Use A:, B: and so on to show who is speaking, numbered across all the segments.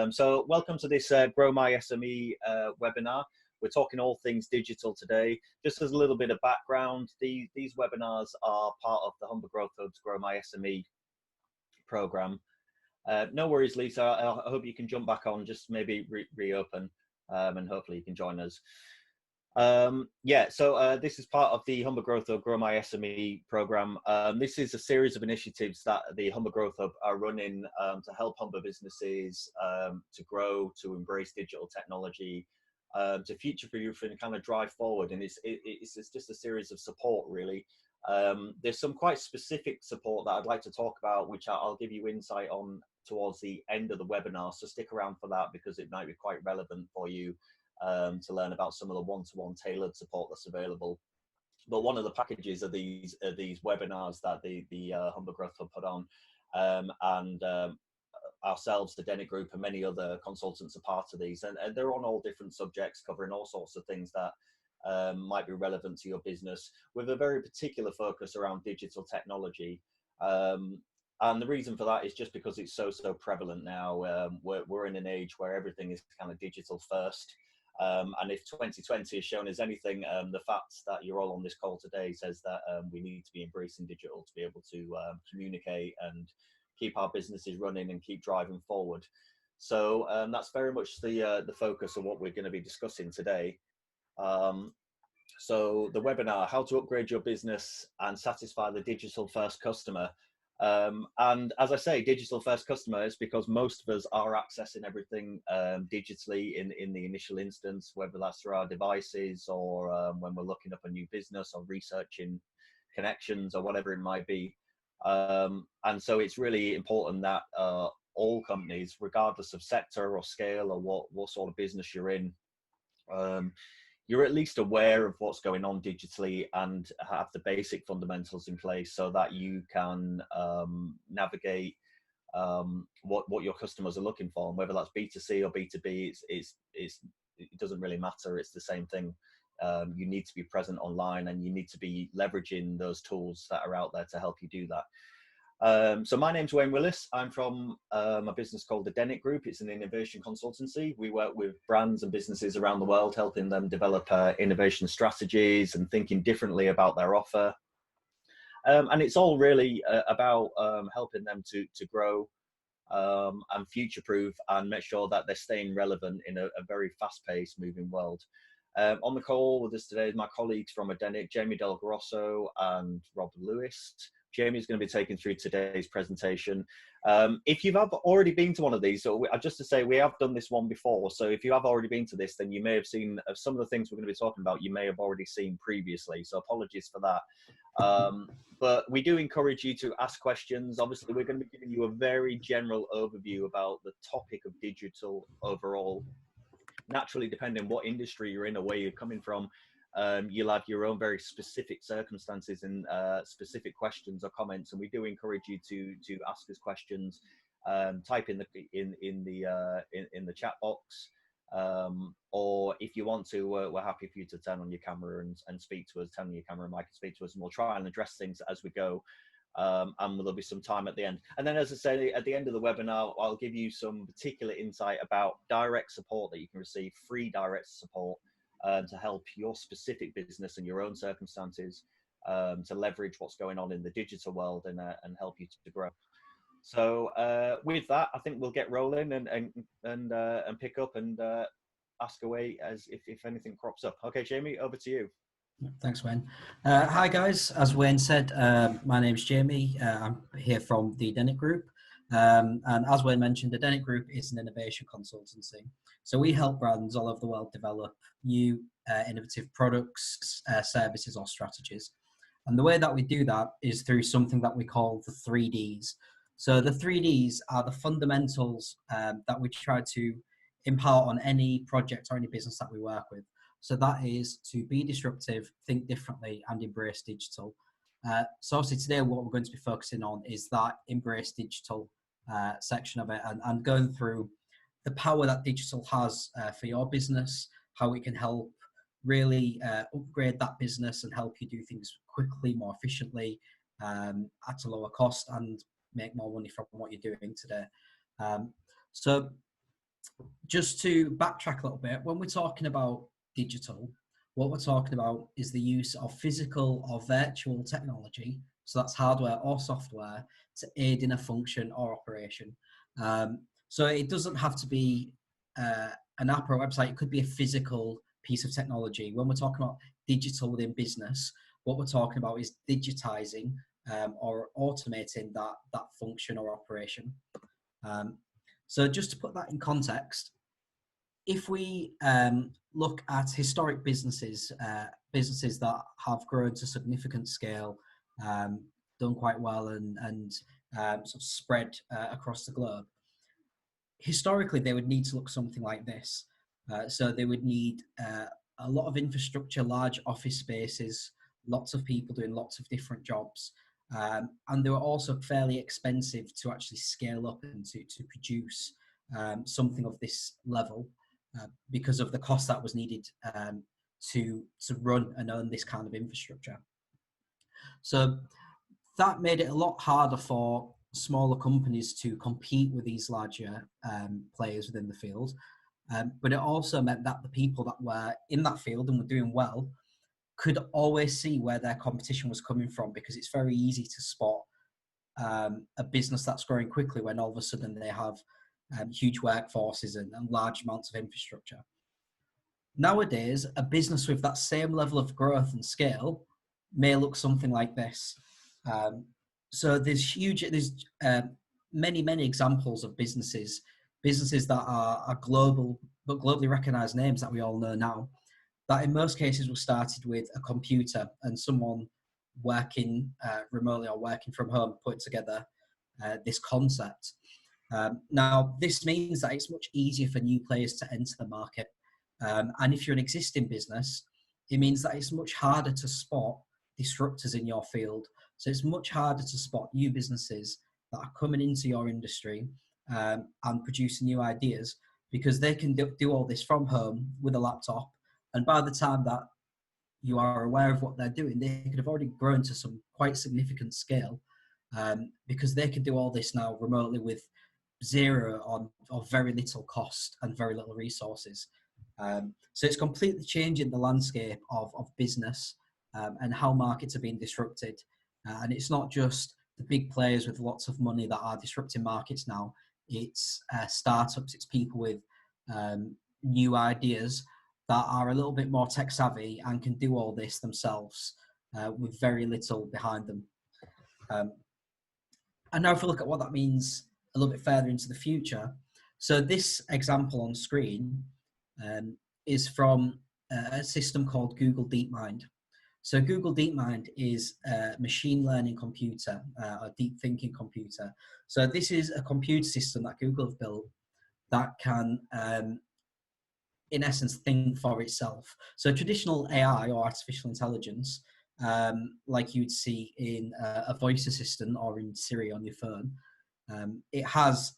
A: So welcome to this Grow My SME webinar. We're talking all things digital today. Just as a little bit of background, these webinars are part of the Humber Growth Hub's Grow My SME program. No worries, Lisa. I hope you can jump back on, just maybe reopen, and hopefully you can join us. This is part of the Humber Growth Hub Grow My SME program. This is a series of initiatives that the Humber Growth Hub are running to help Humber businesses to grow, to embrace digital technology, to future-proof and kind of drive forward. And it's just a series of support, really. There's some quite specific support that I'd like to talk about, which I'll give you insight on towards the end of the webinar. So stick around for that, because it might be quite relevant for you to learn about some of the one-to-one tailored support that's available. But one of the packages of these webinars that the Humber Growth Hub put on, ourselves, the Dennett Group, and many other consultants are part of these, and they're on all different subjects, covering all sorts of things that might be relevant to your business, with a very particular focus around digital technology. And the reason for that is just because it's so prevalent now. We're in an age where everything is kind of digital first. And if 2020 has shown us anything, the fact that you're all on this call today says that we need to be embracing digital to be able to communicate and keep our businesses running and keep driving forward. So that's very much the focus of what we're going to be discussing today. So the webinar, how to upgrade your business and satisfy the digital first customer. And as I say, digital first customers, because most of us are accessing everything digitally in the initial instance, whether that's through our devices or when we're looking up a new business or researching connections or whatever it might be. And so it's really important that all companies, regardless of sector or scale or what sort of business you're in, you're at least aware of what's going on digitally and have the basic fundamentals in place so that you can navigate what your customers are looking for. And whether that's B2C or B2B, it doesn't really matter. It's the same thing. You need to be present online, and you need to be leveraging those tools that are out there to help you do that. So my name's Wayne Willis. I'm from a business called the Dennett Group. It's an innovation consultancy. We work with brands and businesses around the world, helping them develop innovation strategies and thinking differently about their offer. And it's all really about helping them to grow and future-proof and make sure that they're staying relevant in a very fast-paced, moving world. On the call with us today is my colleagues from Dennett, Jamie Del Grosso and Rob Lewis. Jamie is going to be taking through today's presentation. If you've already been to one of these, so just to say, we have done this one before. So if you have already been to this, then you may have seen some of the things we're going to be talking about, you may have already seen previously. So apologies for that. But we do encourage you to ask questions. Obviously, we're going to be giving you a very general overview about the topic of digital overall. Naturally, depending on what industry you're in or where you're coming from, you'll have your own very specific circumstances and specific questions or comments, and we do encourage you to ask us questions. Type in the chat box, or if you want to, we're happy for you to turn on your camera and speak to us. Turn on your camera and mic and speak to us, and we'll try and address things as we go. And there'll be some time at the end. And then, as I say, at the end of the webinar, I'll give you some particular insight about direct support that you can receive, free direct support, to help your specific business and your own circumstances to leverage what's going on in the digital world and help you to grow. So with that, I think we'll get rolling and pick up and ask away as if anything crops up. Okay, Jamie, over to you.
B: Thanks, Wayne. Hi, guys. As Wayne said, my name's Jamie. I'm here from the Dennett Group. And as Wayne mentioned, the Dennett Group is an innovation consultancy. So we help brands all over the world develop new innovative products, services, or strategies. And the way that we do that is through something that we call the 3Ds. So the 3Ds are the fundamentals that we try to impart on any project or any business that we work with. So that is to be disruptive, think differently, and embrace digital. So obviously today what we're going to be focusing on is that embrace digital section of it, and going through the power that digital has for your business, how it can help really upgrade that business and help you do things quickly, more efficiently, at a lower cost, and make more money from what you're doing today. So just to backtrack a little bit, when we're talking about digital, what we're talking about is the use of physical or virtual technology, so that's hardware or software, to aid in a function or operation. So it doesn't have to be an app or a website, it could be a physical piece of technology. When we're talking about digital within business, what we're talking about is digitizing or automating that function or operation. So just to put that in context, if we look at historic businesses, businesses that have grown to significant scale, done quite well, and sort of spread across the globe, historically they would need to look something like this. So they would need a lot of infrastructure, large office spaces, lots of people doing lots of different jobs. And they were also fairly expensive to actually scale up and to produce something of this level because of the cost that was needed to run and own this kind of infrastructure. So that made it a lot harder for smaller companies to compete with these larger players within the field. But it also meant that the people that were in that field and were doing well could always see where their competition was coming from, because it's very easy to spot a business that's growing quickly when all of a sudden they have huge workforces and large amounts of infrastructure. Nowadays, a business with that same level of growth and scale may look something like this. So there's many examples of businesses that are global, but globally recognized names that we all know now, that in most cases were started with a computer and someone working remotely or working from home put together this concept. Now, this means that it's much easier for new players to enter the market. And if you're an existing business, it means that it's much harder to spot disruptors in your field. So it's much harder to spot new businesses that are coming into your industry and producing new ideas, because they can do all this from home with a laptop. And by the time that you are aware of what they're doing, they could have already grown to some quite significant scale, because they can do all this now remotely with zero or very little cost and very little resources. So it's completely changing the landscape of business and how markets are being disrupted. And it's not just the big players with lots of money that are disrupting markets now. It's startups, it's people with new ideas that are a little bit more tech savvy and can do all this themselves with very little behind them. And now if we look at what that means a little bit further into the future. So this example on screen is from a system called Google DeepMind. So Google DeepMind is a machine learning computer, a deep thinking computer. So this is a computer system that Google have built that can, in essence, think for itself. So traditional AI or artificial intelligence, like you'd see in a voice assistant or in Siri on your phone, it has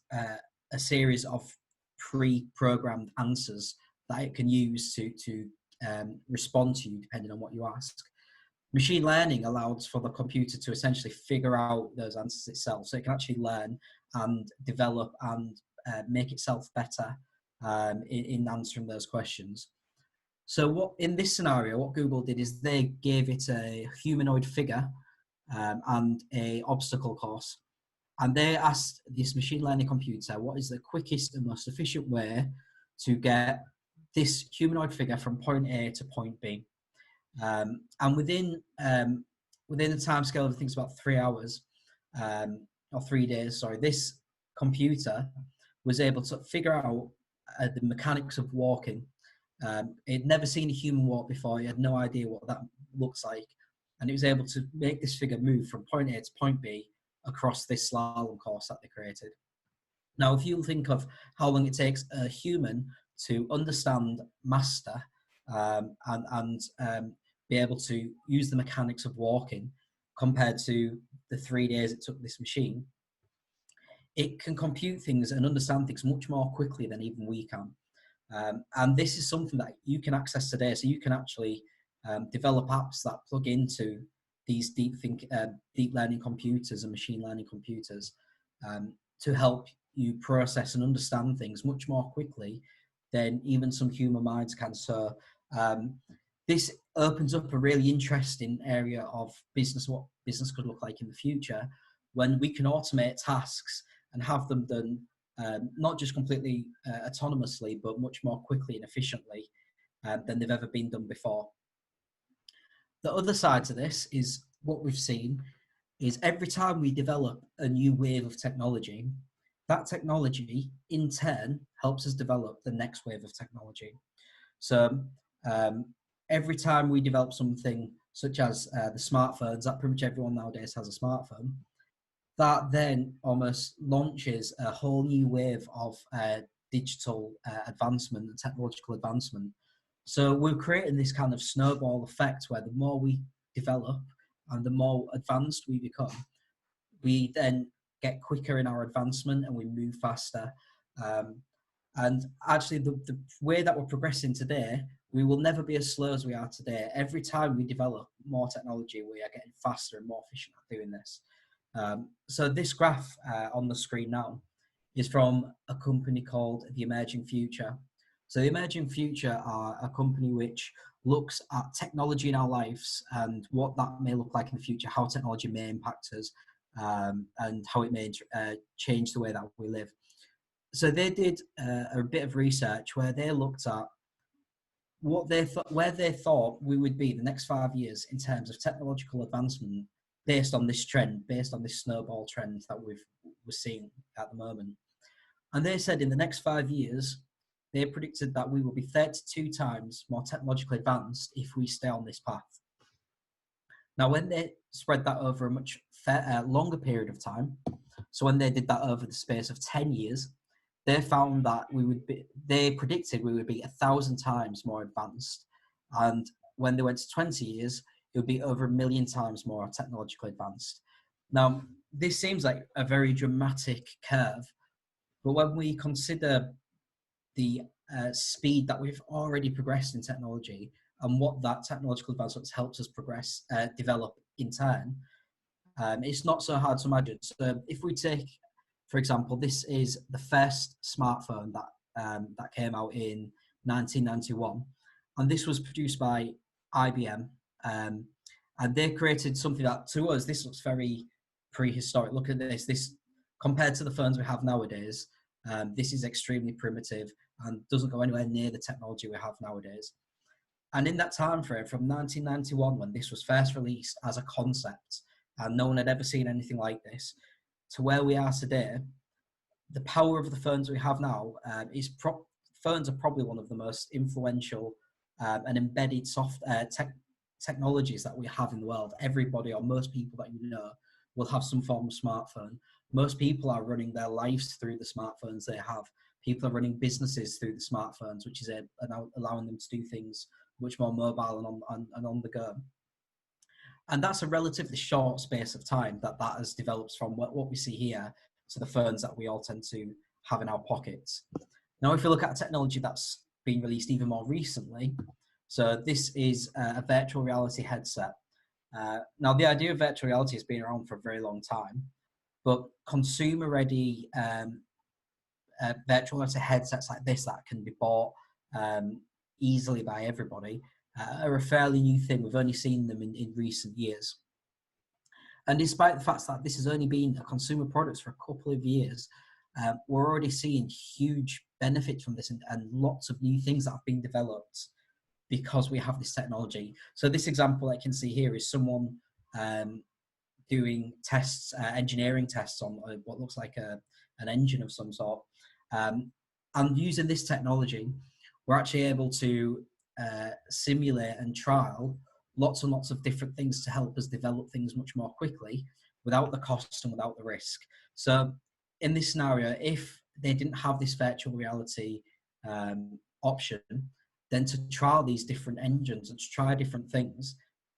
B: a series of pre-programmed answers that it can use to respond to you depending on what you ask. Machine learning allows for the computer to essentially figure out those answers itself, so it can actually learn and develop and make itself better in answering those questions. So what in this scenario, what Google did is they gave it a humanoid figure and a obstacle course, and they asked this machine learning computer what is the quickest and most efficient way to get this humanoid figure from point A to point B. And within the time scale of things about 3 hours or 3 days, sorry, this computer was able to figure out the mechanics of walking. It had never seen a human walk before. He had no idea what that looks like, and it was able to make this figure move from point A to point B across this slalom course that they created. Now, if you think of how long it takes a human to understand, master, and be able to use the mechanics of walking compared to the 3 days it took this machine, it can compute things and understand things much more quickly than even we can. And this is something that you can access today. So you can actually develop apps that plug into these deep learning computers and machine learning computers to help you process and understand things much more quickly than even some human minds can. So this opens up a really interesting area of business, what business could look like in the future, when we can automate tasks and have them done not just completely autonomously, but much more quickly and efficiently than they've ever been done before. The other side to this is what we've seen is every time we develop a new wave of technology, that technology in turn helps us develop the next wave of technology. So every time we develop something such as the smartphones, that pretty much everyone nowadays has a smartphone, that then almost launches a whole new wave of digital advancement and technological advancement. So we're creating this kind of snowball effect where the more we develop and the more advanced we become, we then get quicker in our advancement and we move faster. And actually, the way that we're progressing today, we will never be as slow as we are today. Every time we develop more technology, we are getting faster and more efficient at doing this. So this graph on the screen now is from a company called The Emerging Future. So The Emerging Future are a company which looks at technology in our lives and what that may look like in the future, how technology may impact us, and how it may change the way that we live. So they did a bit of research where they looked at where they thought we would be the next 5 years in terms of technological advancement based on this trend, based on this snowball trend that we're seeing at the moment. And they said in the next 5 years, they predicted that we will be 32 times more technologically advanced if we stay on this path. Now, when they spread that over a much longer period of time, so when they did that over the space of 10 years, they found that they predicted we would be 1,000 times more advanced. And when they went to 20 years, it would be over 1 million times more technologically advanced. Now, this seems like a very dramatic curve, but when we consider the speed that we've already progressed in technology and what that technological advancement helps us progress, develop in turn, it's not so hard to imagine. So if we take, for example, this is the first smartphone that came out in 1991, and this was produced by IBM, and they created something that, to us, this looks very prehistoric. Look at this. This compared to the phones we have nowadays, this is extremely primitive and doesn't go anywhere near the technology we have nowadays. And in that time frame, from 1991, when this was first released as a concept, and no one had ever seen anything like this, to where we are today, the power of the phones we have now phones are probably one of the most influential and embedded technologies that we have in the world. Everybody, or most people that you know, will have some form of smartphone. Most people are running their lives through the smartphones they have. People are running businesses through the smartphones, which is allowing them to do things much more mobile and on the go. And that's a relatively short space of time that has developed from what we see here to the phones that we all tend to have in our pockets. Now, if you look at technology that's been released even more recently, so this is a virtual reality headset. Now, the idea of virtual reality has been around for a very long time, but consumer-ready virtual reality headsets like this that can be bought easily by everybody are a fairly new thing. We've only seen them in recent years. And despite the fact that this has only been a consumer product for a couple of years, we're already seeing huge benefits from this and lots of new things that have been developed because we have this technology. So this example I can see here is someone doing tests, engineering tests on what looks like an engine of some sort. And using this technology, we're actually able to simulate and trial lots and lots of different things to help us develop things much more quickly without the cost and without the risk. So in this scenario, if they didn't have this virtual reality option, then to trial these different engines and to try different things,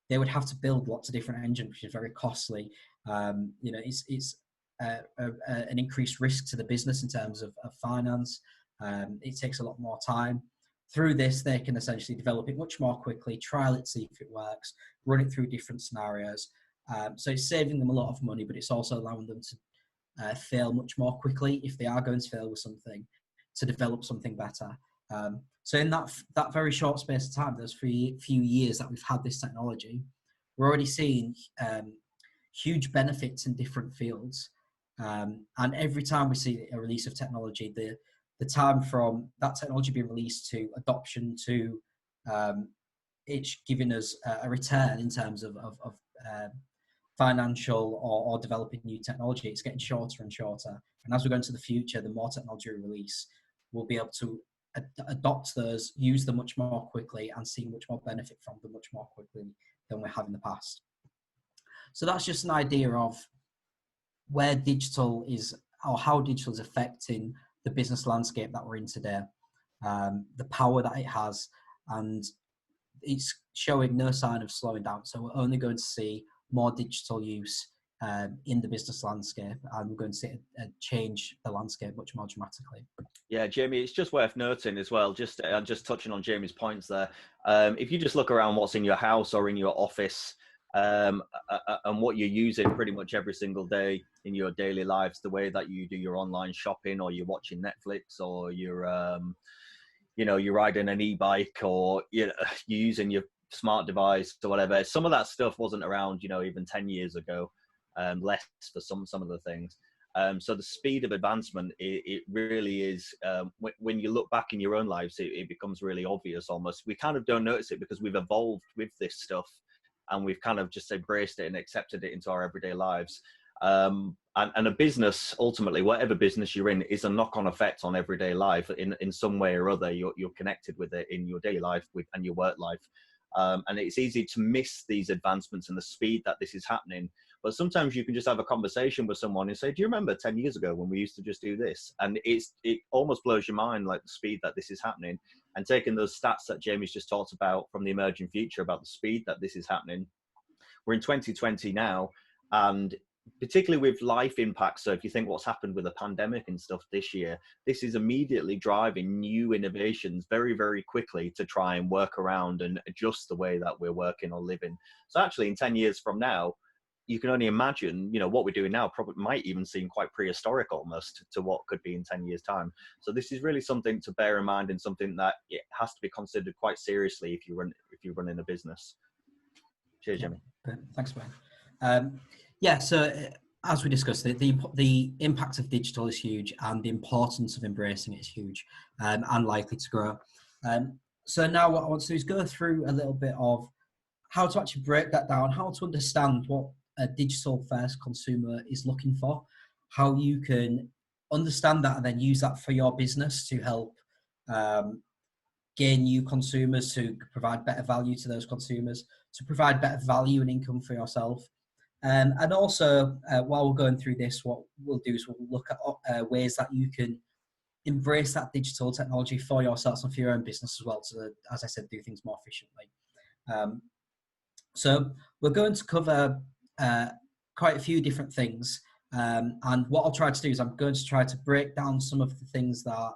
B: they would have to build lots of different engines, which is very costly. It's an increased risk to the business in terms of finance. It takes a lot more time. Through this, they can essentially develop it much more quickly, trial it, see if it works, run it through different scenarios. So it's saving them a lot of money, but it's also allowing them to fail much more quickly if they are going to fail with something, to develop something better. So in that very short space of time, those few years that we've had this technology, we're already seeing huge benefits in different fields. And every time we see a release of technology, the time from that technology being released to adoption to it's giving us a return in terms of financial or developing new technology, it's getting shorter and shorter. And as we go into the future, the more technology we release, we'll be able to adopt those, use them much more quickly, and see much more benefit from them much more quickly than we have in the past. So that's just an idea of where digital is, or how digital is affecting the business landscape that we're in today, the power that it has, and it's showing no sign of slowing down. So we're only going to see more digital use in the business landscape, and we're going to see a change the landscape much more dramatically.
A: Yeah, Jamie, it's just worth noting as well, just touching on Jamie's points there. If you just look around what's in your house or in your office, and what you're using pretty much every single day in your daily lives, the way that you do your online shopping, or you're watching Netflix, or you're you're riding an e-bike, or you're using your smart device or whatever. Some of that stuff wasn't around, even 10 years ago, less for some of the things. So the speed of advancement, it really is, when you look back in your own lives, it becomes really obvious almost. We kind of don't notice it because we've evolved with this stuff, and we've kind of just embraced it and accepted it into our everyday lives. And a business, ultimately, whatever business you're in, is a knock-on effect on everyday life in some way or other. You're connected with it in your daily life and your work life. And it's easy to miss these advancements and the speed that this is happening. But sometimes you can just have a conversation with someone and say, do you remember 10 years ago when we used to just do this? And it almost blows your mind, like the speed that this is happening. And taking those stats that Jamie's just talked about from the emerging future about the speed that this is happening. We're in 2020 now, and particularly with life impacts. So if you think what's happened with the pandemic and stuff this year, this is immediately driving new innovations very, very quickly to try and work around and adjust the way that we're working or living. So actually in 10 years from now, you can only imagine, what we're doing now probably might even seem quite prehistoric almost to what could be in 10 years time. So this is really something to bear in mind, and something that it has to be considered quite seriously if you're running a business. Cheers, Jimmy.
B: Thanks, Ben. So as we discussed, the impact of digital is huge, and the importance of embracing it is huge, and likely to grow. So now what I want to do is go through a little bit of how to actually break that down, how to understand what a digital first consumer is looking for, how you can understand that and then use that for your business to help gain new consumers, to provide better value to those consumers, to provide better value and income for yourself. And also, while we're going through this, what we'll do is we'll look at ways that you can embrace that digital technology for yourselves and for your own business as well, to, as I said, do things more efficiently. So we're going to cover quite a few different things. And what I'll try to do is I'm going to try to break down some of the things that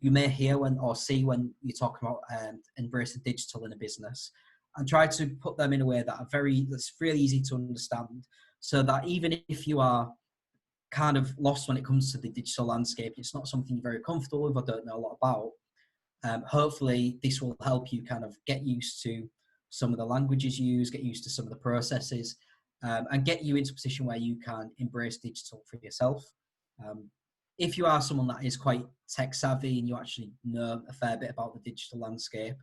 B: you may hear or see when you talk about embracing digital in a business, and try to put them in a way that's really easy to understand, so that even if you are kind of lost when it comes to the digital landscape, it's not something you're very comfortable with or don't know a lot about, hopefully this will help you kind of get used to some of the languages used, get used to some of the processes, and get you into a position where you can embrace digital for yourself. If you are someone that is quite tech savvy and you actually know a fair bit about the digital landscape,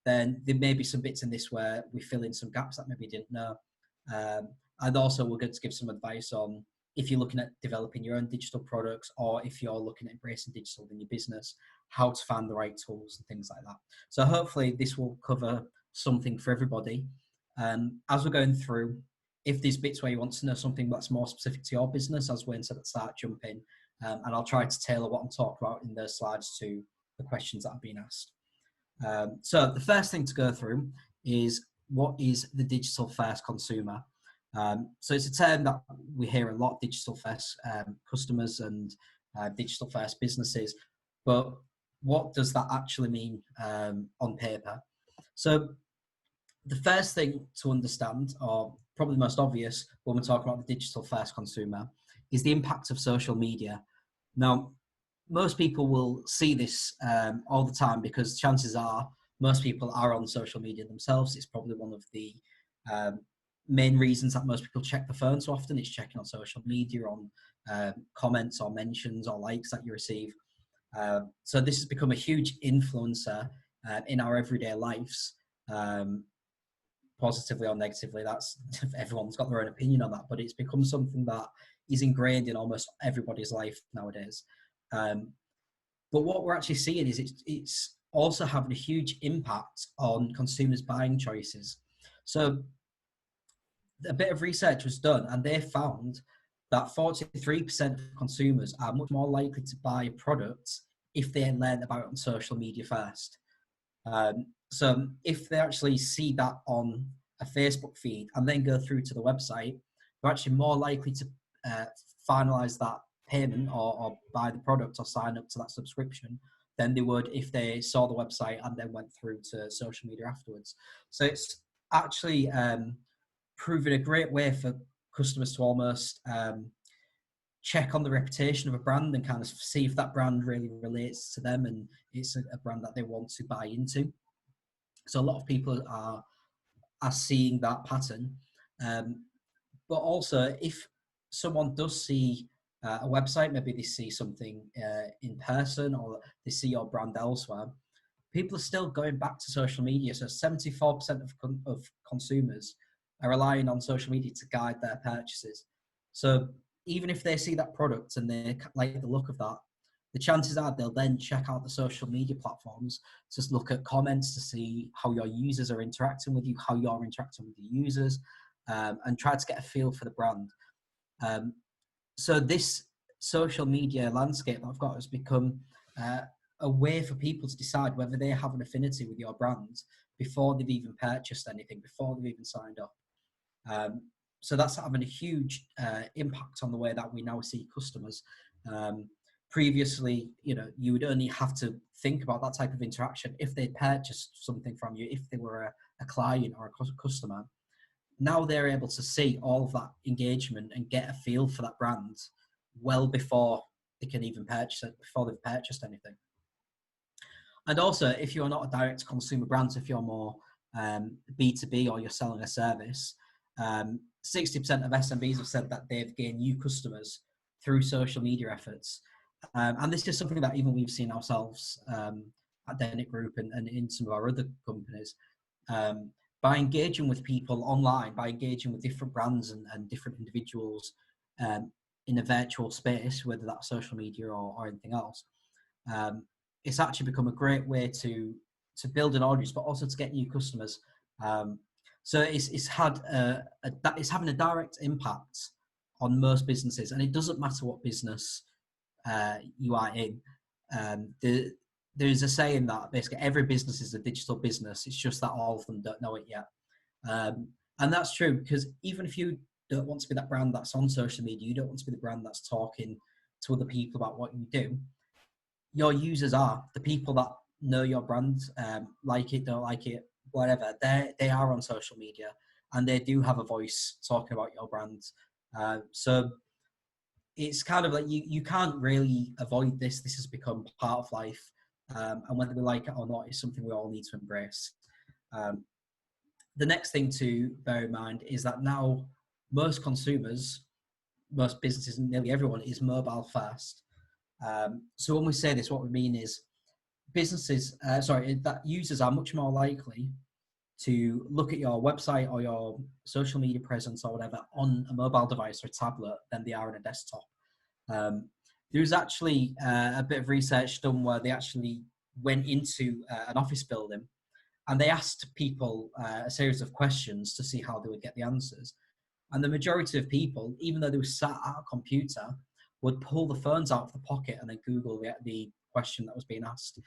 B: then there may be some bits in this where we fill in some gaps that maybe you didn't know. And also we're going to give some advice on if you're looking at developing your own digital products, or if you're looking at embracing digital in your business, how to find the right tools and things like that. So hopefully this will cover something for everybody. As we're going through, if there's bits where you want to know something that's more specific to your business, as Wayne said at the start, jump in. And I'll try to tailor what I'm talking about in those slides to the questions that have been asked. So the first thing to go through is, what is the digital first consumer? So it's a term that we hear a lot, digital first customers and digital first businesses, but what does that actually mean on paper? So the first thing to understand, or probably the most obvious when we're talking about the digital first consumer, is the impact of social media. Now, most people will see this all the time, because chances are most people are on social media themselves. It's probably one of the main reasons that most people check the phone so often. It's checking on social media, on comments or mentions or likes that you receive. So this has become a huge influencer in our everyday lives, positively or negatively. That's everyone's got their own opinion on that, but it's become something that is ingrained in almost everybody's life nowadays. But what we're actually seeing is it's also having a huge impact on consumers' buying choices. So a bit of research was done, and they found that 43% of consumers are much more likely to buy a product if they learn about it on social media first. So if they actually see that on a Facebook feed and then go through to the website, they're actually more likely to finalize that payment or buy the product or sign up to that subscription than they would if they saw the website and then went through to social media afterwards. So it's actually proven a great way for customers to almost check on the reputation of a brand and kind of see if that brand really relates to them and it's a brand that they want to buy into. So a lot of people are seeing that pattern. But also, if someone does see a website, maybe they see something in person or they see your brand elsewhere, people are still going back to social media. So 74% of consumers are relying on social media to guide their purchases. So even if they see that product and they like the look of that, the chances are they'll then check out the social media platforms to look at comments to see how your users are interacting with you, how you're interacting with your users, and try to get a feel for the brand. So this social media landscape that I've got has become a way for people to decide whether they have an affinity with your brand before they've even purchased anything, before they've even signed up. So that's having a huge impact on the way that we now see customers. Previously, you would only have to think about that type of interaction if they purchased something from you, if they were a client or a customer. Now they're able to see all of that engagement and get a feel for that brand well before they can even purchase it, before they've purchased anything. And also, if you're not a direct consumer brand, so if you're more B2B or you're selling a service, 60% of SMBs have said that they've gained new customers through social media efforts. And this is something that even we've seen ourselves at Denick Group and in some of our other companies. By engaging with people online, by engaging with different brands and different individuals in a virtual space, whether that's social media or anything else, it's actually become a great way to build an audience, but also to get new customers. So it's having a direct impact on most businesses, and it doesn't matter what business you are in. There's a saying that basically every business is a digital business. It's just that all of them don't know it yet. And that's true, because even if you don't want to be that brand that's on social media, you don't want to be the brand that's talking to other people about what you do, your users are. The people that know your brand, like it, don't like it, whatever, they are on social media and they do have a voice talking about your brand. So it's kind of like you can't really avoid this. This has become part of life. And whether we like it or not is something we all need to embrace. The next thing to bear in mind is that now most consumers, most businesses, nearly everyone is mobile first. So when we say this, what we mean is that users are much more likely to look at your website or your social media presence or whatever on a mobile device or a tablet than they are on a desktop. There's actually a bit of research done where they actually went into an office building and they asked people a series of questions to see how they would get the answers. And the majority of people, even though they were sat at a computer, would pull the phones out of the pocket and then Google the question that was being asked.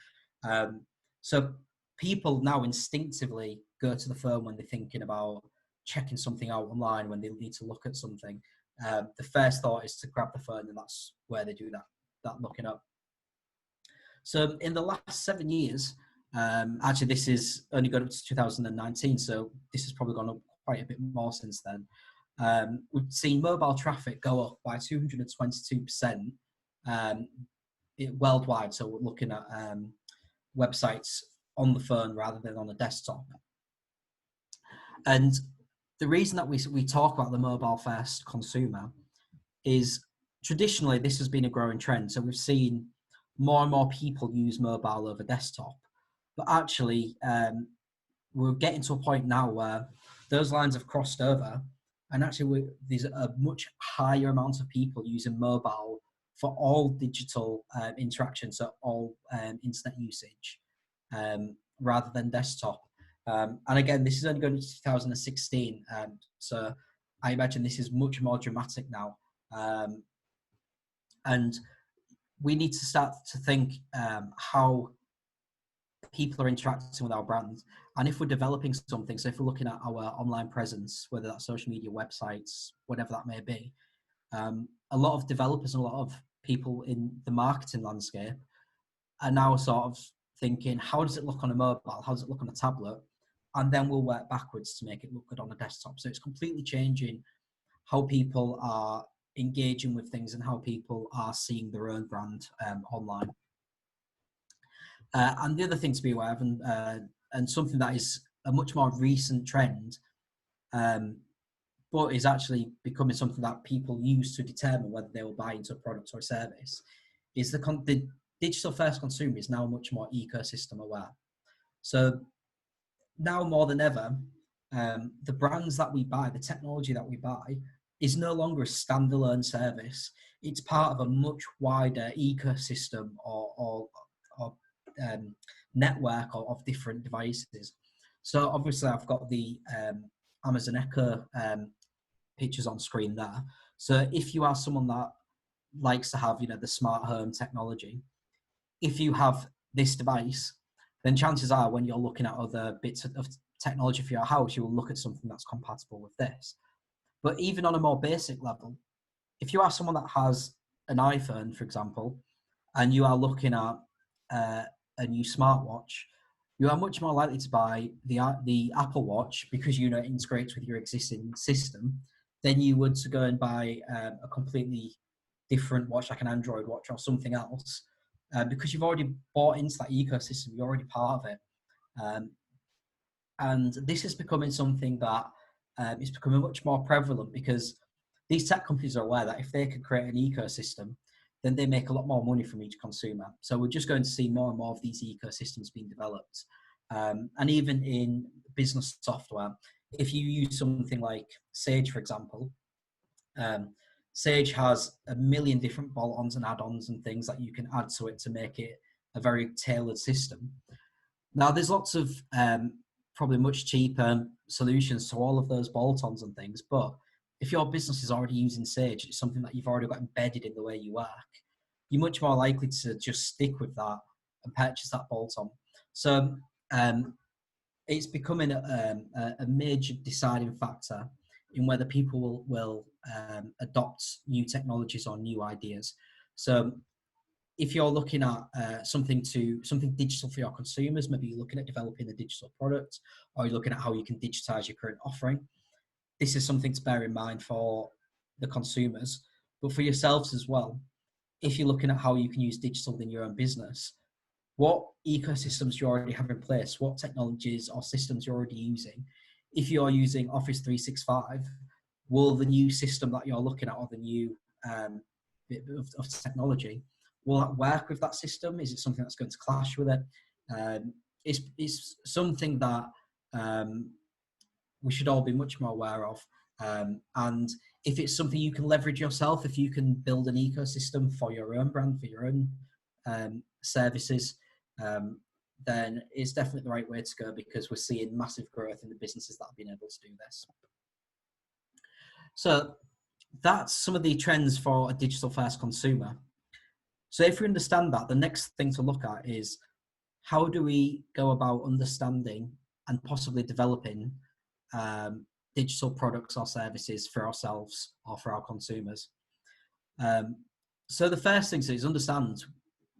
B: So people now instinctively go to the phone when they're thinking about checking something out online, when they need to look at something. The first thought is to grab the phone, and that's where they do that looking up. So in the last 7 years, actually this is only gone up to 2019, so this has probably gone up quite a bit more since then. we've seen mobile traffic go up by 222% worldwide. So we're looking at websites on the phone rather than on a desktop. And the reason that we talk about the mobile first consumer is traditionally this has been a growing trend. So we've seen more and more people use mobile over desktop, but actually we're getting to a point now where those lines have crossed over, and actually there's a much higher amount of people using mobile for all digital interactions, so all internet usage, rather than desktop. And again, this is only going to 2016, so I imagine this is much more dramatic now. And we need to start to think how people are interacting with our brand. And if we're developing something, so if we're looking at our online presence, whether that's social media, websites, whatever that may be, a lot of developers and a lot of people in the marketing landscape are now sort of thinking, how does it look on a mobile? How does it look on a tablet? And then we'll work backwards to make it look good on a desktop. So it's completely changing how people are engaging with things and how people are seeing their own brand online. And the other thing to be aware of, and something that is a much more recent trend, but is actually becoming something that people use to determine whether they will buy into a product or a service, is the digital first consumer is now much more ecosystem aware. So now more than ever, the brands that we buy, the technology that we buy, is no longer a standalone service. It's part of a much wider ecosystem or network of different devices. So obviously I've got the Amazon Echo pictures on screen there. So if you are someone that likes to have, the smart home technology, if you have this device, then chances are when you're looking at other bits of technology for your house, you will look at something that's compatible with this. But even on a more basic level, if you are someone that has an iPhone, for example, and you are looking at a new smartwatch, you are much more likely to buy the Apple Watch because it integrates with your existing system than you would to go and buy a completely different watch, like an Android watch or something else, because you've already bought into that ecosystem. You're already part of it. And this is becoming something that is becoming much more prevalent because these tech companies are aware that if they can create an ecosystem, then they make a lot more money from each consumer. So we're just going to see more and more of these ecosystems being developed. And even in business software, if you use something like Sage, for example, Sage has a million different bolt-ons and add-ons and things that you can add to it to make it a very tailored system. Now, there's lots of probably much cheaper solutions to all of those bolt-ons and things, but if your business is already using Sage, it's something that you've already got embedded in the way you work, you're much more likely to just stick with that and purchase that bolt-on. So it's becoming a major deciding factor in whether people will adopt new technologies or new ideas. So if you're looking at something digital for your consumers, maybe you're looking at developing a digital product, or you're looking at how you can digitize your current offering, this is something to bear in mind for the consumers, but for yourselves as well. If you're looking at how you can use digital in your own business, what ecosystems you already have in place, what technologies or systems you're already using. If you're using Office 365, will the new system that you're looking at, or the new bit of technology, will that work with that system? Is it something that's going to clash with it? It's something that we should all be much more aware of. And if it's something you can leverage yourself, if you can build an ecosystem for your own brand, for your own services, then it's definitely the right way to go, because we're seeing massive growth in the businesses that have been able to do this. So that's some of the trends for a digital first consumer. So if we understand that, the next thing to look at is how do we go about understanding and possibly developing digital products or services for ourselves or for our consumers. So the first thing is understand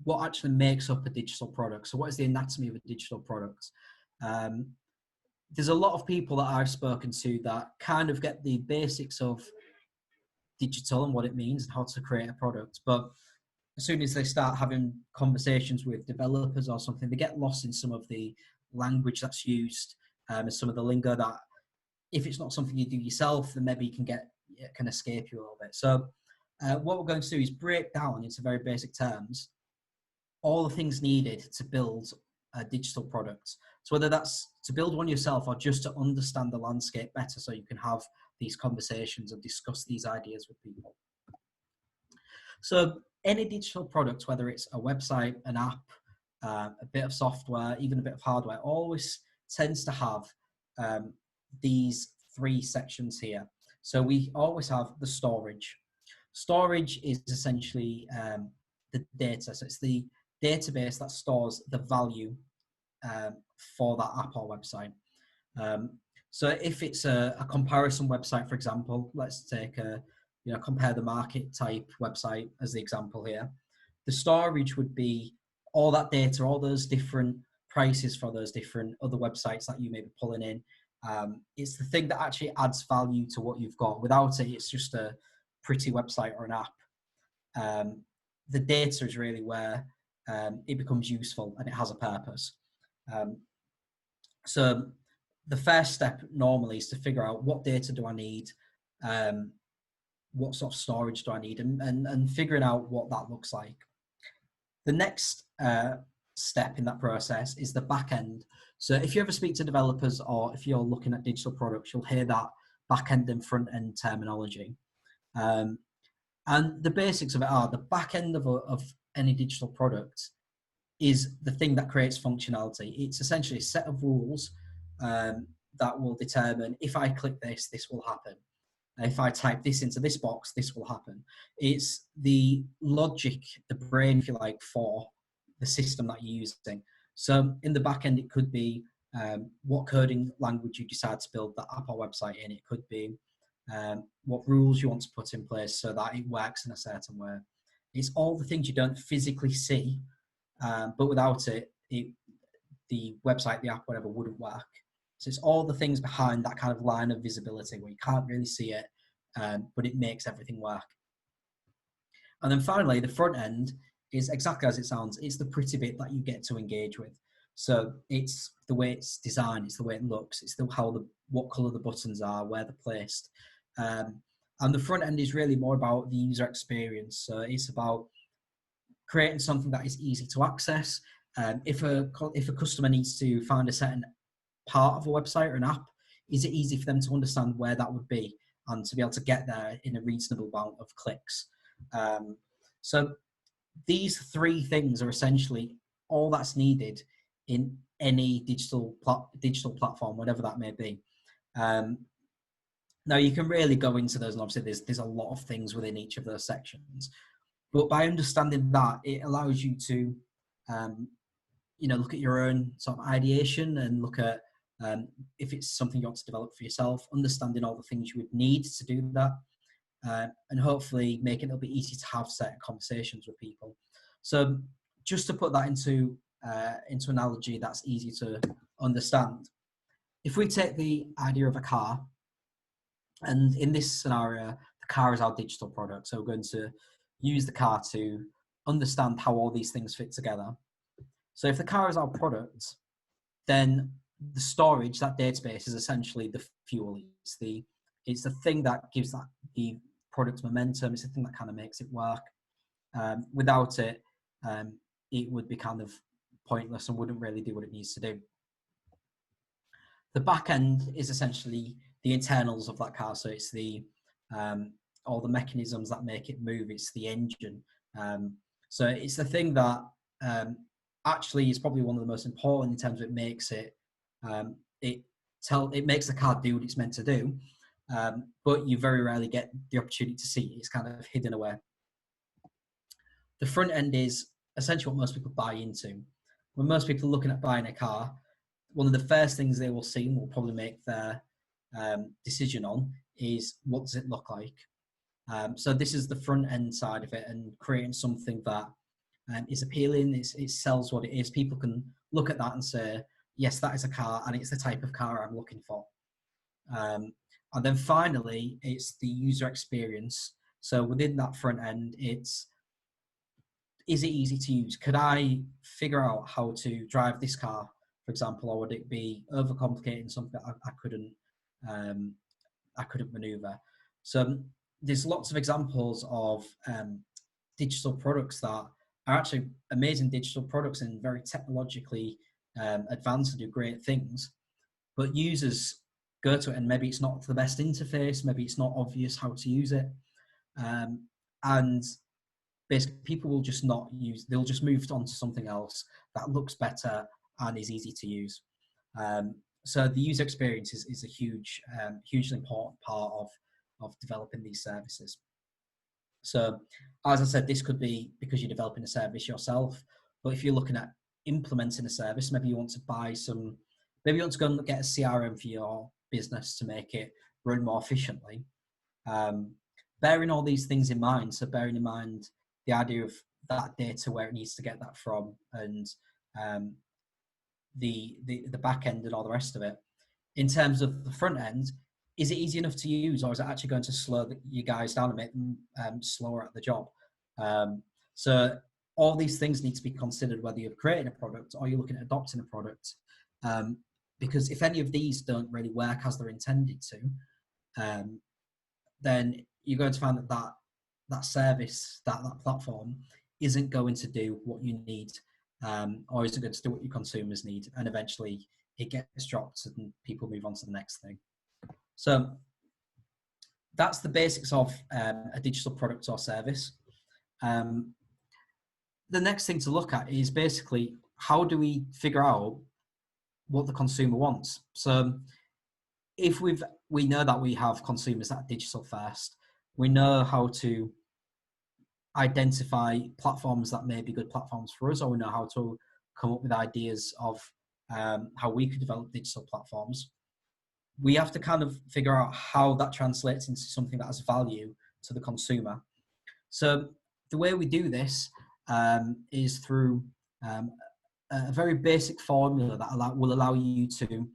B: what actually makes up a digital product. So what is the anatomy of a digital product? there's a lot of people that I've spoken to that kind of get the basics of digital and what it means and how to create a product. But as soon as they start having conversations with developers or something, they get lost in some of the language that's used, and some of the lingo that, if it's not something you do yourself, then maybe it can escape you a little bit. So what we're going to do is break down into very basic terms all the things needed to build a digital product. So whether that's to build one yourself or just to understand the landscape better so you can have these conversations and discuss these ideas with people. So any digital product, whether it's a website, an app, a bit of software, even a bit of hardware, always tends to have these three sections here. So we always have the storage. Storage is essentially the data. So it's the database that stores the value for that app or website. So if it's a comparison website, for example, let's take a compare the market type website as the example here. The storage would be all that data, all those different prices for those different other websites that you may be pulling in. It's the thing that actually adds value to what you've got. Without it, it's just a pretty website or an app. The data is really where it becomes useful and it has a purpose. So the first step normally is to figure out what data do I need, what sort of storage do I need, and figuring out what that looks like. The next step in that process is the back end. So if you ever speak to developers or if you're looking at digital products, you'll hear that back end and front end terminology. And the basics of it are the back end of any digital product is the thing that creates functionality. It's essentially a set of rules that will determine if I click this, this will happen. If I type this into this box, this will happen. It's the logic, the brain, if you like, for the system that you're using. So in the back end, it could be what coding language you decide to build that app or website in. It could be what rules you want to put in place so that it works in a certain way. It's all the things you don't physically see, but without it, the website, the app, whatever, wouldn't work. So it's all the things behind that kind of line of visibility where you can't really see it, but it makes everything work. And then finally, the front end is exactly as it sounds. It's the pretty bit that you get to engage with. So it's the way it's designed, it's the way it looks, it's what color the buttons are, where they're placed. And the front end is really more about the user experience. So it's about creating something that is easy to access. If a customer needs to find a certain part of a website or an app, is it easy for them to understand where that would be and to be able to get there in a reasonable amount of clicks? So these three things are essentially all that's needed in any digital platform, whatever that may be. Now you can really go into those, and obviously there's a lot of things within each of those sections. But by understanding that, it allows you to look at your own sort of ideation and look at if it's something you want to develop for yourself, understanding all the things you would need to do that, and hopefully make it a little bit easy to have certain conversations with people. So just to put that into analogy that's easy to understand, if we take the idea of a car, and in this scenario, the car is our digital product. So we're going to use the car to understand how all these things fit together. So if the car is our product, then the storage, that database, is essentially the fuel. It's the thing that gives the product momentum. It's the thing that kind of makes it work. Without it, it would be kind of pointless and wouldn't really do what it needs to do. The back end is essentially the internals of that car. So it's all the mechanisms that make it move. It's the engine. So it's the thing that actually is probably one of the most important in terms of it makes the car do what it's meant to do, but you very rarely get the opportunity to see it. It's kind of hidden away. The front end is essentially what most people buy into. When most people are looking at buying a car, one of the first things they will see and will probably make their decision on is what does it look like. So this is the front end side of it, and creating something that is appealing. It sells what it is. People can look at that and say, yes, that is a car and it's the type of car I'm looking for. And then finally, it's the user experience. So within that front end, is it easy to use? Could I figure out how to drive this car, for example, or would it be overcomplicating something that I couldn't maneuver? So there's lots of examples of digital products that are actually amazing digital products and very technologically advanced and do great things, but users go to it and maybe it's not the best interface, maybe it's not obvious how to use it, and basically people will just not use, they'll just move on to something else that looks better and is easy to use. So the user experience is a hugely important part of developing these services. So as I said, this could be because you're developing a service yourself, but if you're looking at implementing a service, maybe you want to maybe you want to go and get a CRM for your business to make it run more efficiently. Bearing all these things in mind, so bearing in mind the idea of that data, where it needs to get that from, and the back end and all the rest of it. In terms of the front end, is it easy enough to use, or is it actually going to slow you guys down and make them slower at the job? So all these things need to be considered whether you're creating a product or you're looking at adopting a product. Because if any of these don't really work as they're intended to, then you're going to find that service, that platform isn't going to do what you need, or isn't going to do what your consumers need, and eventually it gets dropped and people move on to the next thing. So that's the basics of a digital product or service. The next thing to look at is basically how do we figure out what the consumer wants. So if we know that we have consumers that are digital first, we know how to identify platforms that may be good platforms for us, or we know how to come up with ideas of how we could develop digital platforms. We have to kind of figure out how that translates into something that has value to the consumer. So the way we do this is through a very basic formula that will allow you to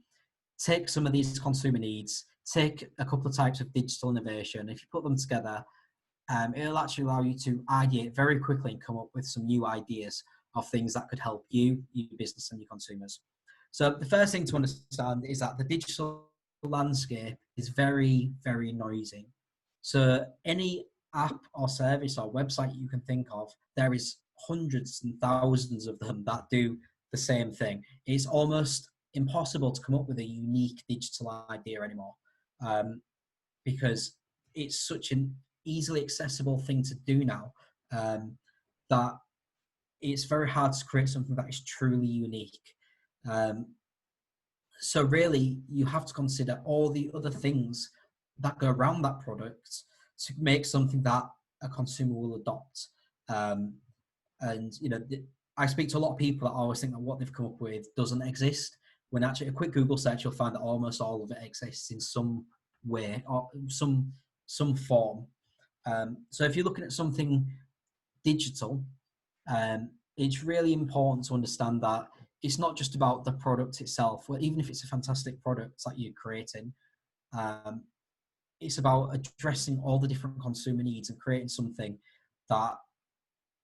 B: take some of these consumer needs, take a couple of types of digital innovation. If you put them together, it'll actually allow you to ideate very quickly and come up with some new ideas of things that could help you, your business, and your consumers. So the first thing to understand is that the digital landscape is very, very noisy. So any app or service or website you can think of, there is hundreds and thousands of them that do the same thing. It's almost impossible to come up with a unique digital idea anymore, because it's such an easily accessible thing to do now, that it's very hard to create something that is truly unique. So really, you have to consider all the other things that go around that product to make something that a consumer will adopt. And I speak to a lot of people that always think that what they've come up with doesn't exist, when actually a quick Google search, you'll find that almost all of it exists in some way or some form. So if you're looking at something digital, it's really important to understand that it's not just about the product itself. Well, even if it's a fantastic product that you're creating, it's about addressing all the different consumer needs and creating something that